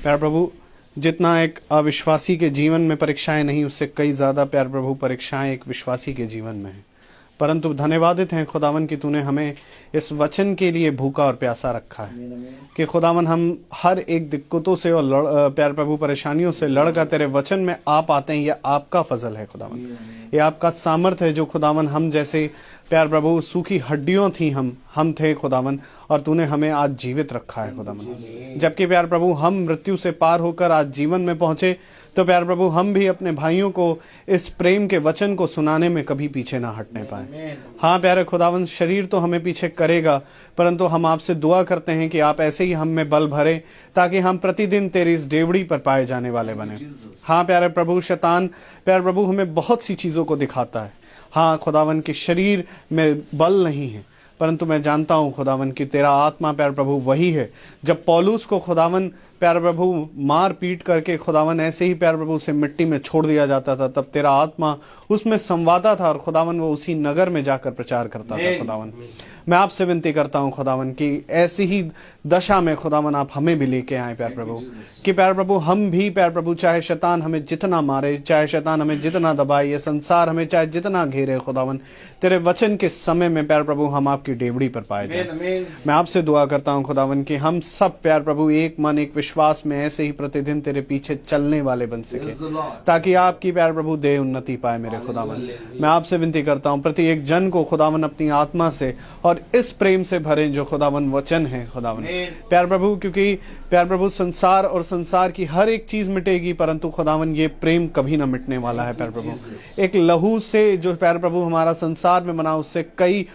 प्यार प्रभु। जितना एक अविश्वासी के जीवन में परीक्षाएं नहीं, उससे कई ज्यादा प्यार प्रभु परीक्षाएं एक विश्वासी के जीवन में है। परंतु धन्यवादित हैं खुदावन कि तूने हमें इस वचन के लिए भूखा और प्यासा रखा है कि खुदावन हम हर एक दिक्कतों से और प्यार प्रभु परेशानियों से लड़कर तेरे वचन में आप आते हैं। यह आपका फजल है खुदावन, ये आपका सामर्थ है जो खुदावन हम जैसे प्यार प्रभु सूखी हड्डियों थी, हम थे खुदावन, और तूने हमें आज जीवित रखा है खुदावन। जबकि प्यार प्रभु हम मृत्यु से पार होकर आज जीवन में पहुंचे, तो प्यार प्रभु हम भी अपने भाइयों को इस प्रेम के वचन को सुनाने में कभी पीछे ना हटने पाए। हाँ प्यारे खुदावन, शरीर तो हमें पीछे करेगा, परंतु हम आपसे दुआ करते हैं कि आप ऐसे ही हम में बल भरे ताकि हम प्रतिदिन तेरी इस डेवड़ी पर पाए जाने वाले बने। हाँ प्यारे प्रभु, शैतान प्यार प्रभु हमें बहुत सी चीजों को दिखाता है। हाँ खुदावन के शरीर में बल नहीं है, परंतु मैं जानता हूं खुदावन कि तेरा आत्मा प्यार प्रभु वही है। जब पौलुस को खुदावन प्यार प्रभु मार पीट करके खुदावन ऐसे ही प्यार प्रभु से मिट्टी में छोड़ दिया जाता था, तब तेरा आत्मा उसमें संवादा था और खुदावन वो उसी नगर में जाकर प्रचार करता था। खुदावन मैं आपसे विनती करता हूं खुदावन कि ऐसी ही दशा में खुदावन आप हमें भी लेके आए प्यार प्रभु, कि प्यार प्रभु हम भी प्यार प्रभु, चाहे शैतान हमें जितना मारे, चाहे शैतान हमें जितना दबाए, ये संसार हमें चाहे जितना घेरे खुदावन, तेरे वचन के समय में प्यार प्रभु हम आपकी डेवड़ी पर पाए जाए। मैं आपसे दुआ करता हूं खुदावन कि हम सब प्यार प्रभु एक मन एक विश्वास में ऐसे ही प्रतिदिन तेरे पीछे चलने वाले बन सके, ताकि आपकी प्यार प्रभु देह उन्नति पाए मेरे खुदावन। मैं आपसे विनती करता हूं प्रति एक जन को खुदावन अपनी आत्मा से और इस प्रेम से भरे जो खुदावन वचन है खुदावन प्यार प्रभु, क्योंकि प्यार प्रभु संसार और संसार की हर एक चीज मिटेगी, परंतु खुदावन ये प्रेम कभी ना मिटने वाला है प्यार प्रभु। एक लहू से जो प्यार प्रभु हमारा संसार में बना, उससे कई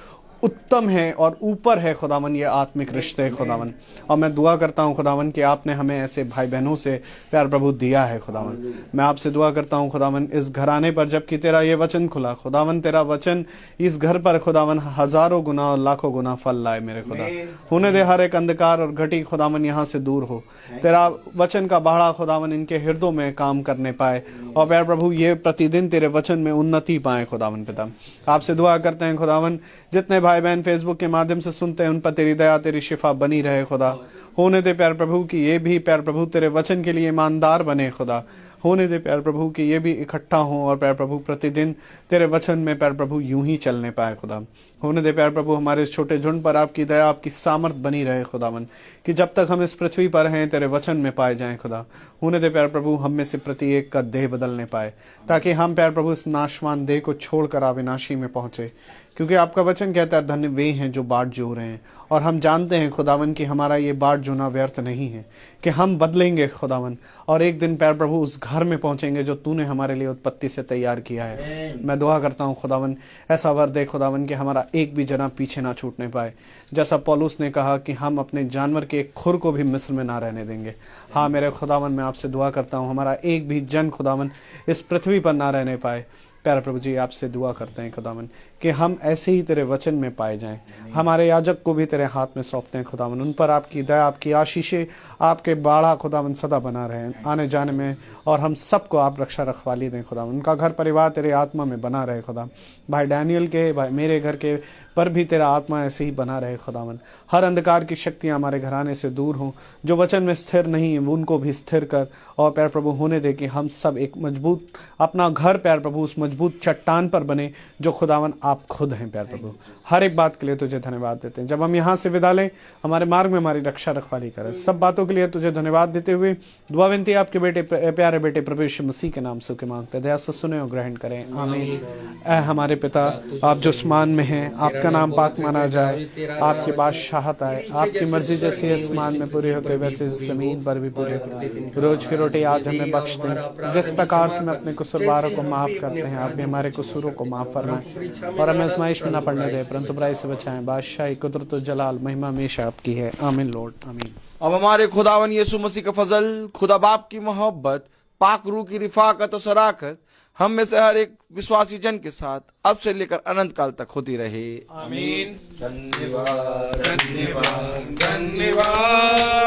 उत्तम है और ऊपर है खुदावन ये आत्मिक रिश्ते है खुदावन। और मैं दुआ करता हूँ खुदावन कि आपने हमें ऐसे भाई बहनों से प्यार प्रभु दिया है खुदावन। मैं आपसे दुआ करता हूँ खुदावन इस घराने पर जबकि तेरा ये वचन खुला खुदावन, तेरा वचन इस घर पर खुदावन हजारों गुना और लाखों गुना फल लाए मेरे खुदा। होने दे हर एक अंधकार और घटी खुदावन यहाँ से दूर हो, तेरा वचन का बाड़ा खुदावन इनके हृदयों में काम करने पाए और प्यार प्रभु ये प्रतिदिन तेरे वचन में उन्नति पाए खुदावन पिता। आपसे दुआ करते हैं खुदावन जितने भाई बहन फेसबुक के माध्यम से सुनते हैं उन पर तेरी दया तेरी शिफा बनी रहे खुदा। होने दे प्यार प्रभु कि ये भी प्यार प्रभु तेरे वचन के लिए ईमानदार बने खुदा। होने दे प्यारे प्रभु कि ये भी इकट्ठा हों और प्यारे प्रभु प्रतिदिन तेरे वचन में प्यारे प्रभु यूं ही चलने पाए खुदा। होने दे प्यारे प्रभु हमारे इस छोटे झुंड पर आपकी दया आपकी सामर्थ बनी रहे खुदावन, कि जब तक हम इस पृथ्वी पर हैं तेरे वचन में पाए जाएं खुदा। होने दे प्यारे प्रभु हम में से प्रत्येक का देह बदलने पाए, ताकि हम प्यारे प्रभु इस नाशवान देह को छोड़कर अविनाशी में पहुंचे, क्योंकि आपका वचन कहता है धन्य वे हैं जो बाट जो रहे हैं। और हम जानते हैं खुदावन कि हमारा ये बाट जोना व्यर्थ नहीं है, कि हम बदलेंगे खुदावन और एक दिन प्यारे प्रभु उस घर में पहुंचेंगे जो तूने हमारे लिए उत्पत्ति से तैयार किया है। मैं दुआ करता हूं खुदावन ऐसा वर दे खुदावन कि हमारा एक भी जना पीछे ना छूटने पाए, जैसा पौलुस ने कहा कि हम अपने जानवर के एक खुर को भी मिस्र में ना रहने देंगे। हाँ मेरे खुदावन मैं आपसे दुआ करता हूँ हमारा एक भी जन खुदावन इस पृथ्वी पर ना रहने पाए। प्यारे प्रभु जी आपसे दुआ करते हैं खुदावन कि हम ऐसे ही तेरे वचन में पाए जाएं। हमारे याजक को भी तेरे हाथ में सौंपते हैं खुदावन, उन पर आपकी दया आपकी आशीषें आपके बाड़ा खुदावन सदा बना रहे आने जाने में, और हम सबको आप रक्षा रखवाली दें खुदावन। उनका घर परिवार तेरे आत्मा में बना रहे खुदा। भाई डैनियल के भाई मेरे घर के पर भी तेरा आत्मा ऐसे ही बना रहे खुदावन। हर अंधकार की शक्तियां हमारे घराने से दूर हों, जो वचन में स्थिर नहीं है उनको भी स्थिर कर। और प्यार प्रभु होने दे कि हम सब एक मजबूत अपना घर प्यार प्रभु उस मजबूत चट्टान पर बने जो खुदावन आप खुद हैं। प्यार प्रभु हर एक बात के लिए तुझे धन्यवाद देते हैं। जब हम यहाँ से विदा लें हमारे मार्ग में हमारी रक्षा रखवाली करें। सब बातों के लिए तुझे धन्यवाद देते हुए दुआ विनती आपके बेटे प्यारे बेटे प्रभु यीशु मसीह के नाम से के मांगते, दया से सुने और ग्रहण करें, आमीन। ऐ हमारे पिता आप जो आसमान में हैं, आपका नाम पाक माना जाए, आपकी बादशाहत आए, आपकी मर्जी जैसे आसमान में पूरी होते वैसे जमीन पर भी पूरी हो। रोज की रोटी आज हमें बख्श दें, जिस प्रकार से हम अपने कसूरवारों को माफ करते हैं आप भी हमारे कसूरों को माफ फरमाएं, और हमें आजमाइश में न पड़ने दें परंतु बुराई से बचाएं। बादशाही कुदरत और जलाल महिमा हमेशा आपकी है, आमीन लॉर्ड आमीन। अब हमारे खुदावन यीशु मसीह का फजल, खुदा बाप की मोहब्बत, पाक रूह की रिफाकत और शराकत हम में से हर एक विश्वासी जन के साथ अब से लेकर अनंत काल तक होती रहे, आमीन। धन्यवाद धन्यवाद धन्यवाद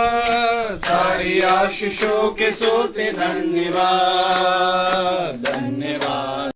सारी आशीषों के सोते धन्यवाद धन्यवाद।